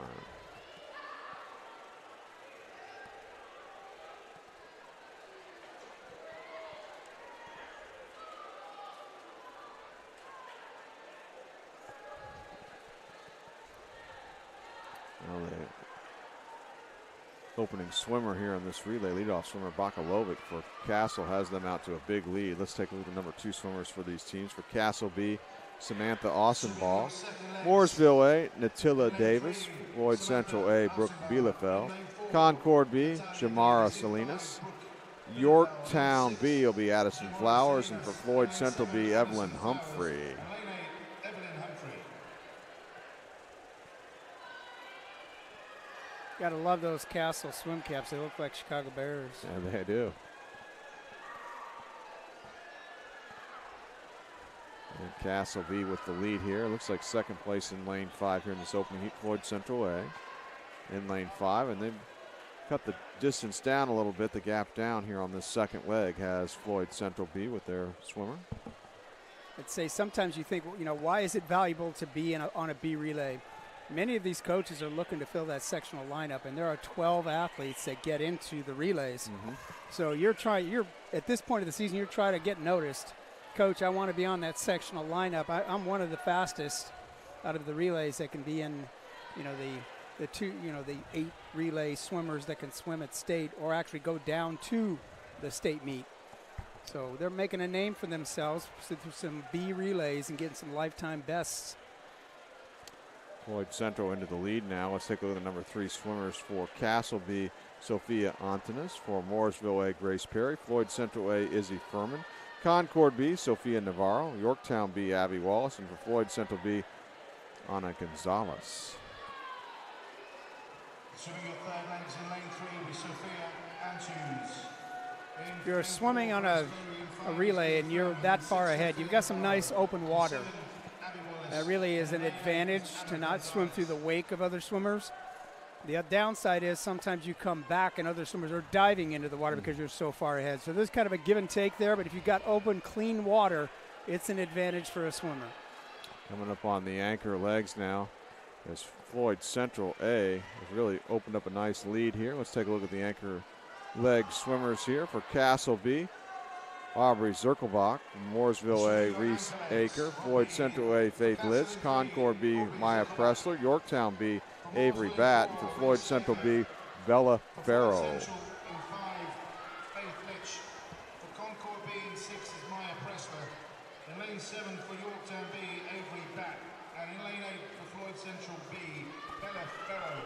Well, the opening swimmer here on this relay, leadoff swimmer Bakalovic for Castle, has them out to a big lead. Let's take a look at the number 2 swimmers for these teams. For Castle B, Samantha Austinball. Mooresville A, Natilla Davis. Floyd Central A, Brooke Bielefeld. Concord B, Jamara Salinas. Yorktown B will be Addison Flowers. And for Floyd Central B, Evelyn Humphrey. Gotta love those Castle swim caps. They look like Chicago Bears. Yeah, they do. And Castle B with the lead here. Looks like second place in lane 5 here in this opening heat. Floyd Central A in lane 5. And they've cut the distance down a little bit. The gap down here on this second leg has Floyd Central B with their swimmer. I'd say sometimes you think, you know, why is it valuable to be on a B relay? Many of these coaches are looking to fill that sectional lineup, and there are 12 athletes that get into the relays. Mm-hmm. So you're at this point of the season, you're trying to get noticed. Coach, I want to be on that sectional lineup. I'm one of the fastest out of the relays that can be in, you know, the 8 relay swimmers that can swim at state or actually go down to the state meet. So they're making a name for themselves through some B relays and getting some lifetime bests. Floyd Central into the lead now. Let's take a look at the number 3 swimmers for Castle B, Sophia Antonis. For Mooresville A, Grace Perry. Floyd Central A, Izzy Furman. Concord B, Sophia Navarro. Yorktown B, Abby Wallace. And for Floyd Central B, Ana Gonzalez. Swimming your third legs in lane 3 will be Sophia Antunes. If you're swimming on a relay and you're that far ahead, you've got some nice open water. That really is an advantage to not swim through the wake of other swimmers. The downside is sometimes you come back and other swimmers are diving into the water because you're so far ahead. So there's kind of a give and take there, but if you've got open, clean water, it's an advantage for a swimmer. Coming up on the anchor legs now as Floyd Central A has really opened up a nice lead here. Let's take a look at the anchor leg swimmers here for Castle B. Aubrey Zirkelbach, Mooresville A, Reese Aker, Floyd Central A, Faith Litz, Concord B, Maya Pressler, Yorktown B, Avery Batt, and for Floyd Central B, Bella Farrow. In 5, Faith Litch. For Concord B in 6 is Maya Pressler. In lane 7 for Yorktown B, Avery Batt. And in lane 8 for Floyd Central B, Bella Farrow.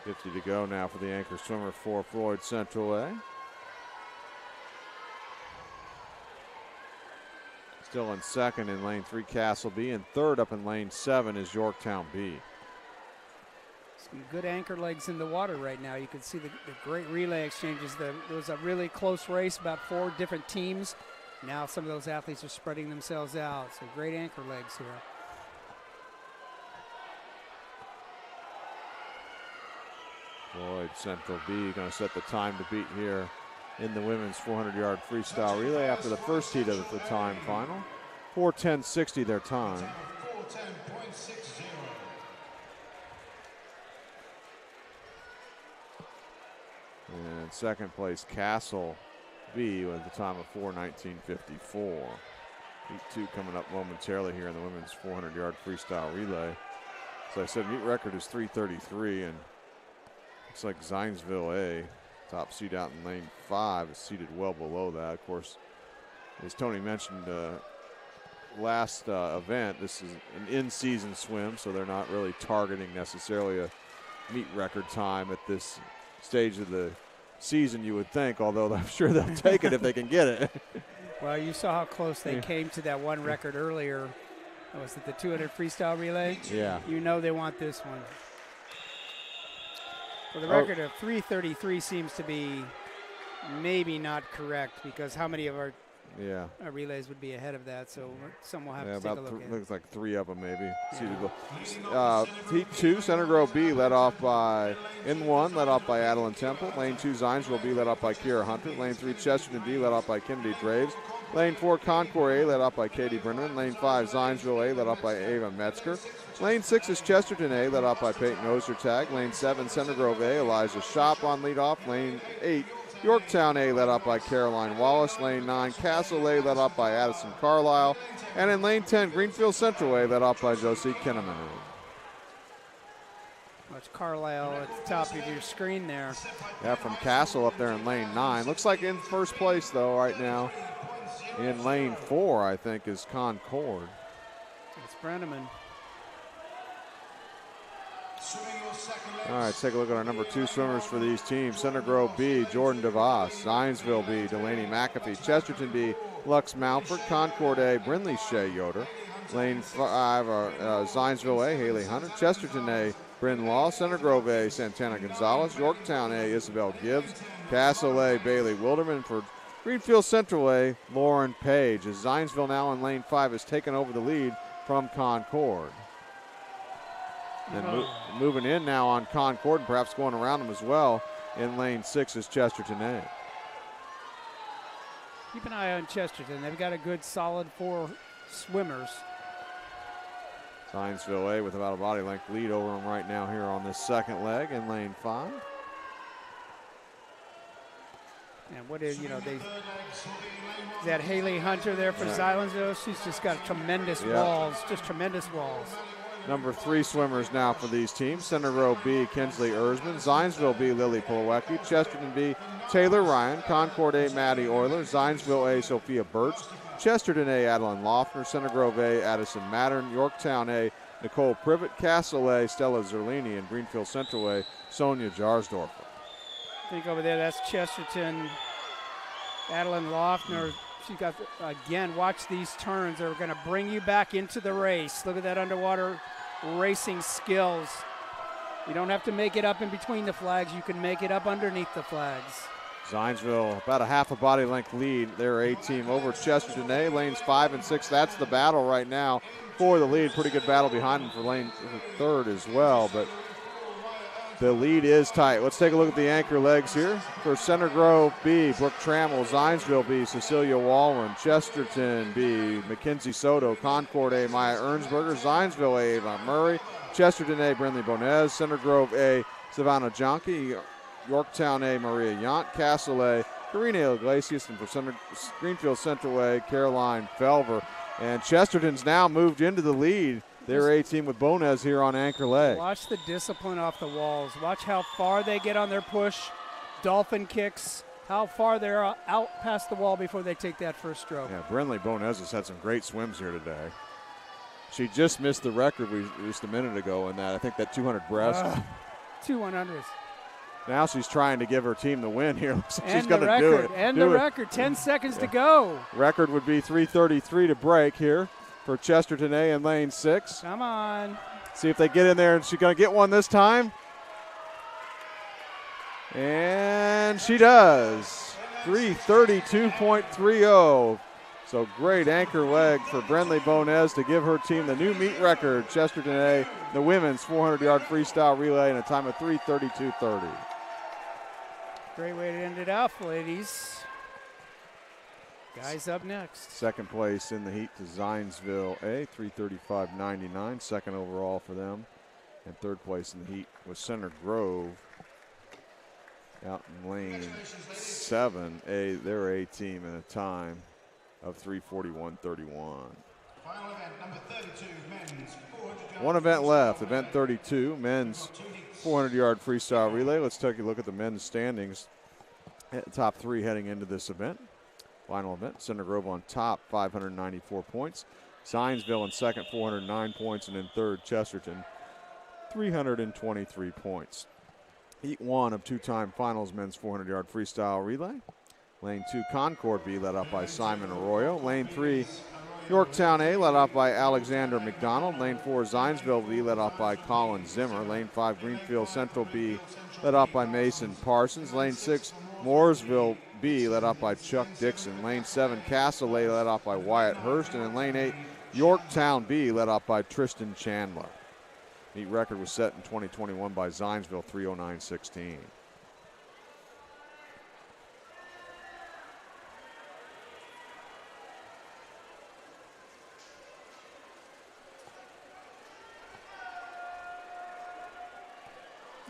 50 to go now for the anchor swimmer for Floyd Central A. Still in second in lane 3, Castle B, and third up in lane 7 is Yorktown B. Some good anchor legs in the water right now. You can see the great relay exchanges. There was a really close race, about 4 different teams. Now some of those athletes are spreading themselves out. So great anchor legs here. Floyd Central B going to set the time to beat here in the women's 400-yard freestyle relay after the first heat of the time final. 4:10.60 their time. 4:10.60. And second place, Castle B with a time of 4:19.54. Heat 2 coming up momentarily here in the women's 400-yard freestyle relay. As I said, meet record is 3:33, and looks like Zionsville A, top seed out in lane 5, is seated well below that. Of course, as Tony mentioned last event, this is an in-season swim, so they're not really targeting necessarily a meet record time at this stage of the season, you would think, although I'm sure they'll take it if they can get it. Well, you saw how close they came to that one record earlier. Was it the 200 freestyle relay? Yeah. You know they want this one. Well, the record of 3:33 seems to be maybe not correct, because how many of our relays would be ahead of that? So some will have to take a look at. Looks like 3 of them maybe. Heat 2, Center Grove B led off by, in 1, led off by Adeline Temple. Lane 2, Zionsville B led off by Kira Hunter. Lane 3, Chesterton B led off by Kennedy Draves. Lane 4, Concord A led off by Katie Brenneman. Lane 5, Zionsville A led off by Ava Metzger. Lane 6 is Chesterton A, led off by Peyton Ostertag. Lane 7, Center Grove A, Eliza Shop on leadoff. Lane 8, Yorktown A, led off by Caroline Wallace. Lane 9, Castle A, led off by Addison Carlisle. And in lane 10, Greenfield Central A, led off by Josie Kinnaman. That's Carlisle at the top of your screen there. Yeah, from Castle up there in lane 9. Looks like in first place, though, right now. In lane 4, I think, is Concord. It's Brenneman. All right, let's take a look at our number 2 swimmers for these teams. Center Grove B, Jordan DeVos. Zionsville B, Delaney McAfee. Chesterton B, Lux Mountford. Concord A, Brindley Shea Yoder. Lane 5, Zionsville A, Haley Hunter. Chesterton A, Bryn Law. Center Grove A, Santana Gonzalez. Yorktown A, Isabel Gibbs. Castle A, Bailey Wilderman. For Greenfield Central A, Lauren Page. As Zionsville now in lane 5 has taken over the lead from Concord. And moving in now on Concord, and perhaps going around them as well, in lane 6 is Chesterton A. Keep an eye on Chesterton. They've got a good, solid 4 swimmers. Zionsville A with about a body length lead over them right now here on this second leg in lane 5. And what is, they had Haley Hunter there for Zionsville. She's just got tremendous walls, just tremendous walls. Number 3 swimmers now for these teams. Center Row B, Kinsley Erzman. Zionsville B, Lily Polowecki. Chesterton B, Taylor Ryan. Concord A, Maddie Euler. Zionsville A, Sophia Birch. Chesterton A, Adeline Loeffner. Center Grove A, Addison Mattern. Yorktown A, Nicole Privet. Castle A, Stella Zerlini. And Greenfield Central A, Sonia Jarsdorfer. I think over there that's Chesterton, Adeline Loeffner. She got, again, watch these turns. They're going to bring you back into the race. Look at that underwater racing skills. You don't have to make it up in between the flags. You can make it up underneath the flags. Zionsville about a half a body length lead. Their A team over Chesterton A. Lanes 5 and 6. That's the battle right now for the lead. Pretty good battle behind them for lane third as well, but the lead is tight. Let's take a look at the anchor legs here. For Center Grove B, Brooke Trammell. Zionsville B, Cecilia Wallen. Chesterton B, Mackenzie Soto. Concord A, Maya Ernsberger. Zionsville A, Ava Murray. Chesterton A, Brinley Bonez. Center Grove A, Savannah Jonke. Yorktown A, Maria Yant. Castle A, Karina Iglesias. And for Greenfield Central A, Caroline Felver. And Chesterton's now moved into the lead. Their A team with Bonez here on anchor leg. Watch the discipline off the walls. Watch how far they get on their push. Dolphin kicks. How far they're out past the wall before they take that first stroke. Yeah, Brinley Bonez has had some great swims here today. She just missed the record just a minute ago in that. I think that 200 breast. 2 100s. Now she's trying to give her team the win here. So she's And going the to do record. it. And Do the it. record. 10 seconds to go. Record would be 3:33 to break here for Chesterton A in lane 6. Come on. See if they get in there, and she's going to get one this time. And she does. 3:32.30. So great anchor leg for Brinley Bonez to give her team the new meet record. Chesterton A, the women's 400-yard freestyle relay in a time of 3:32.30. Great way to end it off, ladies. Guys up next. Second place in the heat to Zionsville A, 3:35.99, second overall for them. And third place in the heat was Center Grove out in lane 7A, their A team in a time of 3:41.31. Final event, number 32, men's 400 One event left, event 32, men's 400-yard freestyle relay. Let's take a look at the men's standings. At the top three heading into this event. Final event, Center Grove on top, 594 points. Zionsville in second, 409 points. And in third, Chesterton, 323 points. Heat 1 of two-time finals men's 400-yard freestyle relay. Lane 2, Concord B, led up by Simon Arroyo. Lane 3, Yorktown A, led up by Alexander McDonald. Lane 4, Zionsville B, led up by Colin Zimmer. Lane 5, Greenfield Central B, led up by Mason Parsons. Lane 6, Mooresville B, led up by Chuck Dixon. Lane 7, Castle A, led up by Wyatt Hurst. And in lane 8, Yorktown B, led up by Tristan Chandler. Meet record was set in 2021 by Zionsville, 3:09.16.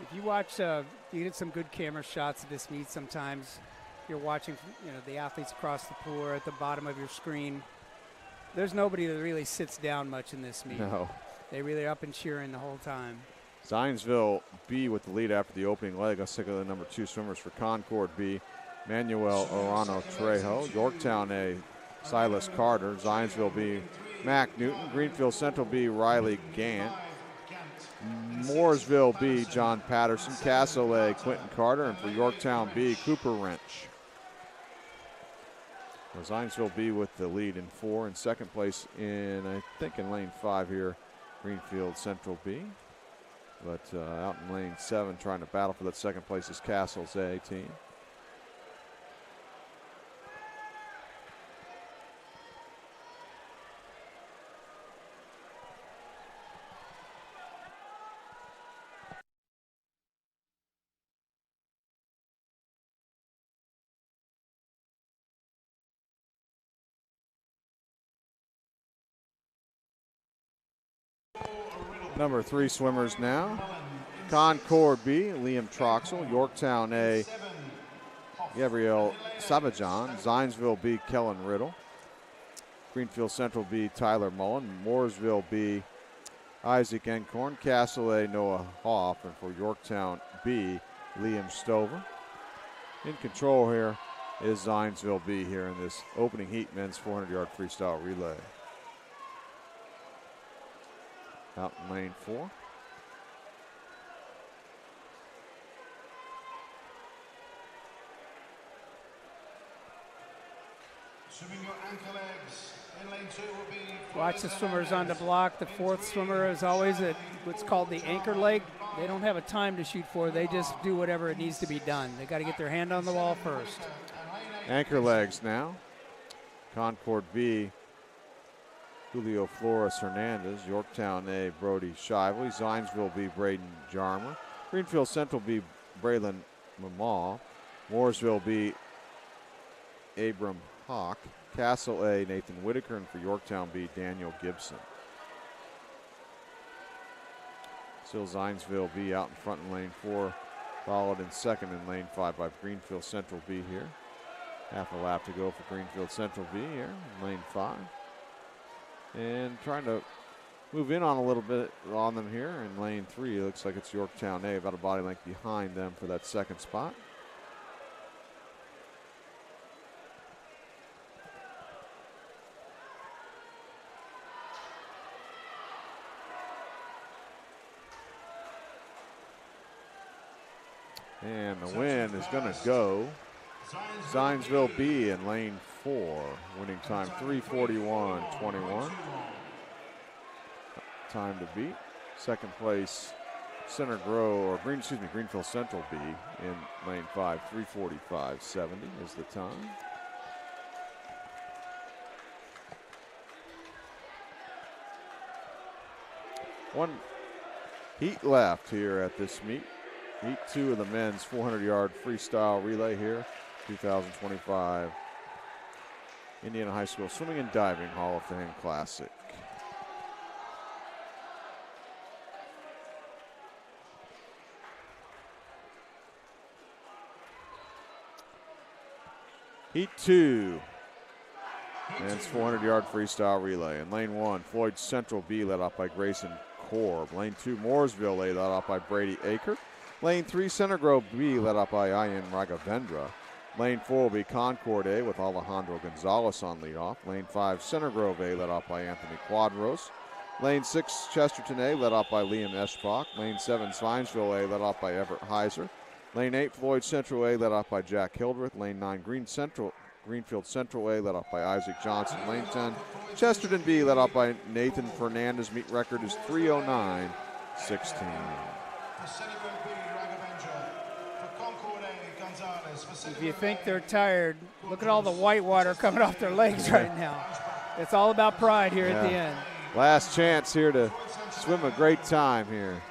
If you watch, you get some good camera shots of this meet sometimes. You're watching, the athletes across the pool or at the bottom of your screen. There's nobody that really sits down much in this meet. No. They really up and cheering the whole time. Zionsville B with the lead after the opening leg. Let's take a look at the number 2 swimmers for Concord B. Manuel Orano Trejo. Yorktown A, Silas Carter. Zionsville B, Mac Newton. Greenfield Central B, Riley Gant. Mooresville B, John Patterson. Castle A, Quentin Carter. And for Yorktown B, Cooper Wrench. Zionsville B with the lead in 4. In second place in lane 5 here, Greenfield Central B. But out in lane 7 trying to battle for that second place is Castle's A team. Number 3 swimmers now. Concord B, Liam Troxel. Yorktown A, Gabrielle Sabajan. Zionsville B, Kellen Riddle. Greenfield Central B, Tyler Mullen. Mooresville B, Isaac Encorn. Castle A, Noah Hoff. And for Yorktown B, Liam Stover. In control here is Zionsville B here in this opening heat men's 400-yard freestyle relay. Out in lane 4. Swimming your anchor legs. In lane 2 will be Watch the swimmers on the block. The fourth swimmer is always at what's called the anchor leg. They don't have a time to shoot for. They just do whatever it needs to be done. They got to get their hand on the wall first. Anchor legs now. Concord B, Julio Flores Hernandez. Yorktown A, Brody Shively. Zionsville B, Braden Jarmer. Greenfield Central B, Braylon Mamaw. Mooresville B, Abram Hawk. Castle A, Nathan Whitaker. And for Yorktown B, Daniel Gibson. Still Zionsville B out in front in lane 4, followed in second in lane 5 by Greenfield Central B here. Half a lap to go for Greenfield Central B here in lane 5. And trying to move in on a little bit on them here in lane 3. It looks like it's Yorktown A, about a body length behind them for that second spot. And the win is going to go Zionsville B in lane 4, winning time 3:41.21. Time to beat. Second place, Center Grove, or Greenfield Central B in lane 5, 3:45.70 is the time. One heat left here at this meet. Heat 2 of the men's 400-yard freestyle relay here, 2025 Indiana High School Swimming and Diving Hall of Fame Classic. Heat 2, men's 400-yard freestyle relay. In lane 1, Floyd Central B led off by Grayson Korb. Lane 2, Mooresville A led off by Brady Aker. Lane 3, Center Grove B, led up by Ian Raghavendra. Lane 4 will be Concord A with Alejandro Gonzalez on leadoff. Lane 5, Center Grove A, led up by Anthony Quadros. Lane 6, Chesterton A, led up by Liam Eschbach. Lane 7, Zionsville A, led up by Everett Heiser. Lane 8, Floyd Central A, led up by Jack Hildreth. Lane 9, Greenfield Central A, led up by Isaac Johnson. Lane 10, Chesterton B, led up by Nathan Fernandez. Meet record is 3:09.16. If you think they're tired, look at all the white water coming off their legs right now. It's all about pride here at the end. Last chance here to swim a great time here.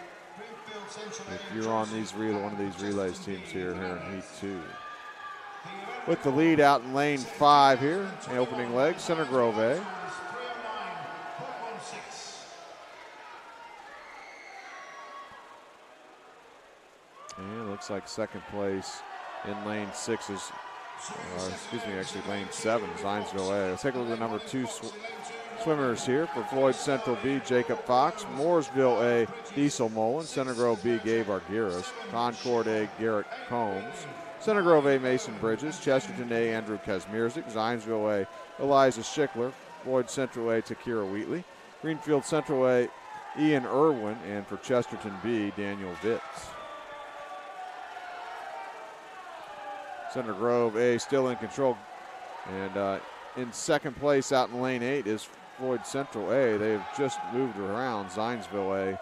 If you're on one of these relays teams here in Heat 2. With the lead out in lane 5 here, the opening leg, Center Grove A. And it looks like second place in lane 6 is, lane 7, Zionsville A. Let's take a look at the number 2 swimmers here for Floyd Central B, Jacob Fox. Mooresville A, Diesel Mullen. Center Grove B, Gabe Argyris. Concord A, Garrett Combs. Center Grove A, Mason Bridges. Chesterton A, Andrew Kazmierzik. Zionsville A, Eliza Schickler. Floyd Central A, Takira Wheatley. Greenfield Central A, Ian Irwin. And for Chesterton B, Daniel Vitz. Center Grove A still in control. And in second place out in lane 8 is Floyd Central A. They've just moved around Zionsville A,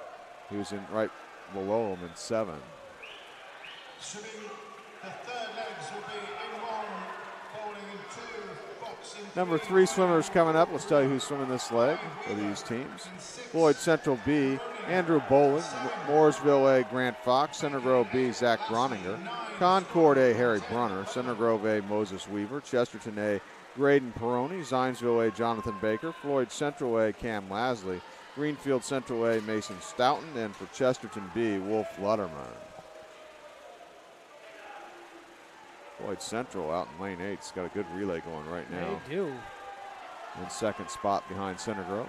who's in right below them in 7. Number 3 swimmers coming up. Let's tell you who's swimming this leg for these teams. Floyd Central B, Andrew Boland. Mooresville A, Grant Fox. Center Grove B, Zach Groninger. Concord A, Harry Brunner. Center Grove A, Moses Weaver. Chesterton A, Graydon Peroni. Zionsville A, Jonathan Baker. Floyd Central A, Cam Lasley. Greenfield Central A, Mason Stoughton. And for Chesterton B, Wolf Lutterman. Floyd Central out in lane 8's got a good relay going right now. They do. In second spot behind Center Grove.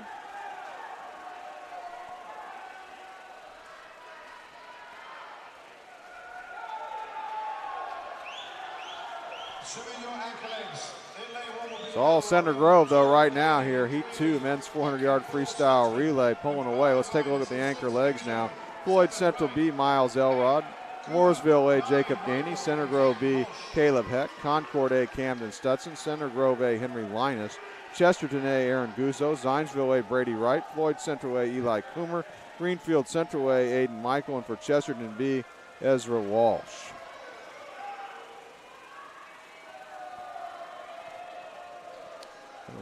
It's all Center Grove, though, right now here. Heat 2, men's 400-yard freestyle relay pulling away. Let's take a look at the anchor legs now. Floyd Central B, Miles Elrod. Mooresville A, Jacob Gainey. Center Grove B, Caleb Heck. Concord A, Camden Stutson. Center Grove A, Henry Linus. Chesterton A, Aaron Guzzo. Zionsville A, Brady Wright. Floyd Central A, Eli Coomer. Greenfield Central A, Aiden Michael, and for Chesterton B, Ezra Walsh.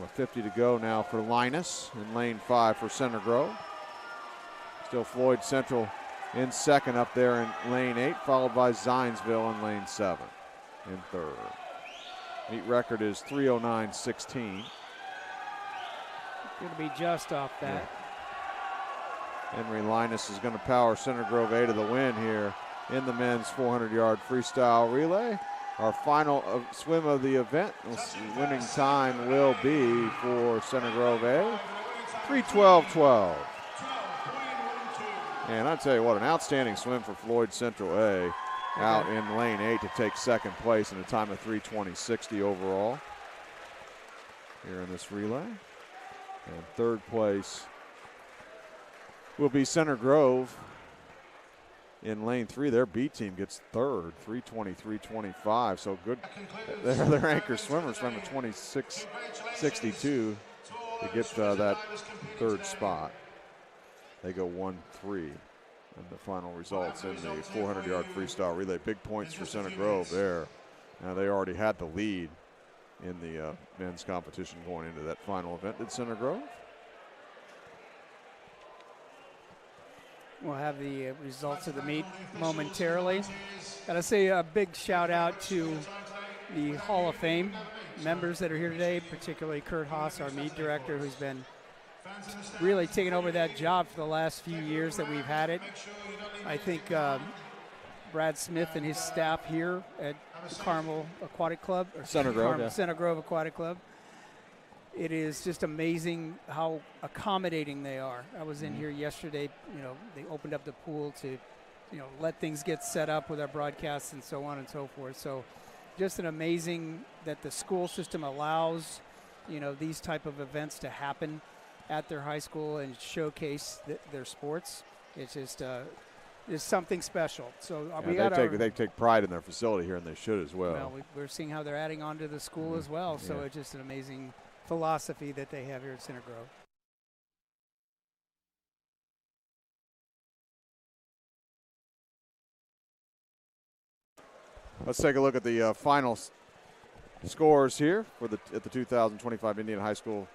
A 50 to go now for Linus in lane 5 for Center Grove. Still Floyd Central in second up there in lane 8, followed by Zionsville in lane 7 in third. Meet record is 3:09.16. Going to be just off that. Yeah. Henry Linus is going to power Center Grove A to the win here in the men's 400-yard freestyle relay. Our final swim of the event, winning time will be for Center Grove A, 3:12.12. And I tell you what, an outstanding swim for Floyd Central A out in lane 8 to take second place in a time of 3:20.60 overall here in this relay. And third place will be Center Grove. In lane 3, their B team gets third, 3:23.25. So good. Their anchor swimmer swam a 26.62 to get that third spot. They go 1-3 in the final results in the 400-yard freestyle relay. Big points for Center Grove there. Now they already had the lead in the men's competition going into that final event. Did Center Grove? We'll have the results of the meet momentarily. Gotta say a big shout out to the Hall of Fame members that are here today, particularly Kurt Haas, our meet director, who's been really taking over that job for the last few years that we've had it. I think Brad Smith and his staff here at the Carmel Aquatic Club, or Center Grove, yeah. Center Grove Aquatic Club. It is just amazing how accommodating they are. I was in here yesterday. You know, they opened up the pool to, you know, let things get set up with our broadcasts and so on and so forth. So just an amazing that the school system allows, you know, these type of events to happen at their high school and showcase their sports. It's just it's something special. So they take pride in their facility here, and they should as well. Well, we're seeing how they're adding on to the school as well. So it's just an amazing philosophy that they have here at Center Grove. Let's take a look at the final scores here for at the 2025 Indiana High School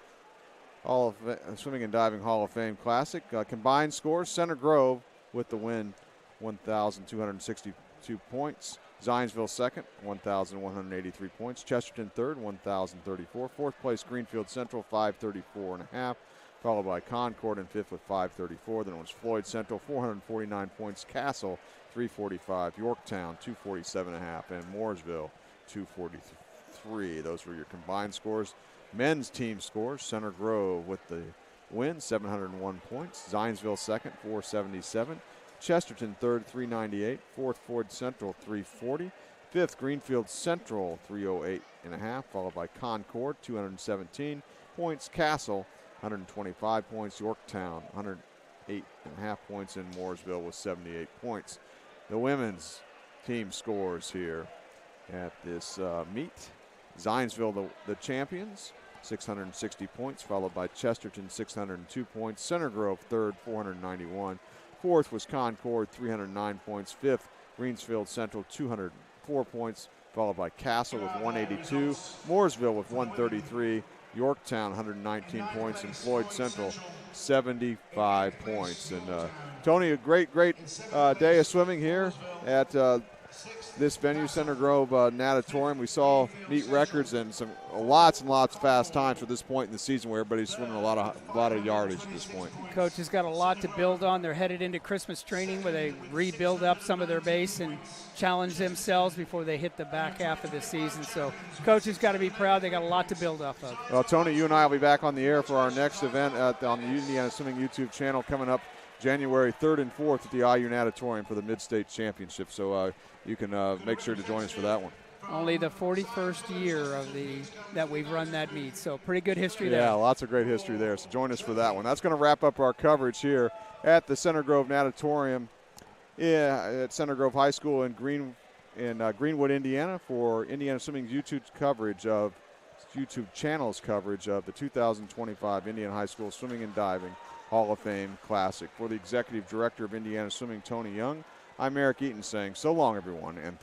Swimming and Diving Hall of Fame Classic. Combined scores: Center Grove with the win, 1,262 points. Zionsville second, 1,183 points. Chesterton third, 1,034. Fourth place, Greenfield Central, 534.5. Followed by Concord in fifth with 534. Then it was Floyd Central, 449 points. Castle, 345. Yorktown, 247.5. And Mooresville, 243. Those were your combined scores. Men's team scores: Center Grove with the win, 701 points. Zionsville second, 477. Chesterton third, 398. Fourth, Floyd Central, 340. Fifth, Greenfield Central, 308.5. Followed by Concord, 217 points. Castle, 125 points. Yorktown, 108.5 points. And Mooresville with 78 points. The women's team scores here at this meet: Zionsville, the champions, 660 points, followed by Chesterton, 602 points. Center Grove third, 491. Fourth was Concord, 309 points. Fifth, Greensfield Central, 204 points, followed by Castle with 182. Mooresville with 133. Yorktown, 119 points. And Floyd Central, 75 points. And Tony, a great day of swimming here at this venue, Center Grove Natatorium. We saw meet records and lots and lots of fast times for this point in the season, where everybody's swimming a lot of yardage at this point. Coach has got a lot to build on. They're headed into Christmas training, where they rebuild up some of their base and challenge themselves before they hit the back half of the season. So Coach has got to be proud. They got a lot to build off of. Well, Tony, you and I will be back on the air for our next event on the Indiana Swimming YouTube channel coming up January 3rd and 4th at the IU Natatorium for the Mid-State Championship. So you can make sure to join us for that one. Only the 41st year that we've run that meet, so pretty good history there. Yeah, lots of great history there, so join us for that one. That's going to wrap up our coverage here at the Center Grove Natatorium at Center Grove High School in Greenwood, Indiana, for Indiana Swimming's YouTube coverage of YouTube channel's coverage of the 2025 Indiana High School Swimming and Diving Hall of Fame Classic. For the Executive Director of Indiana Swimming, Tony Young, I'm Eric Eaton saying so long, everyone, and thank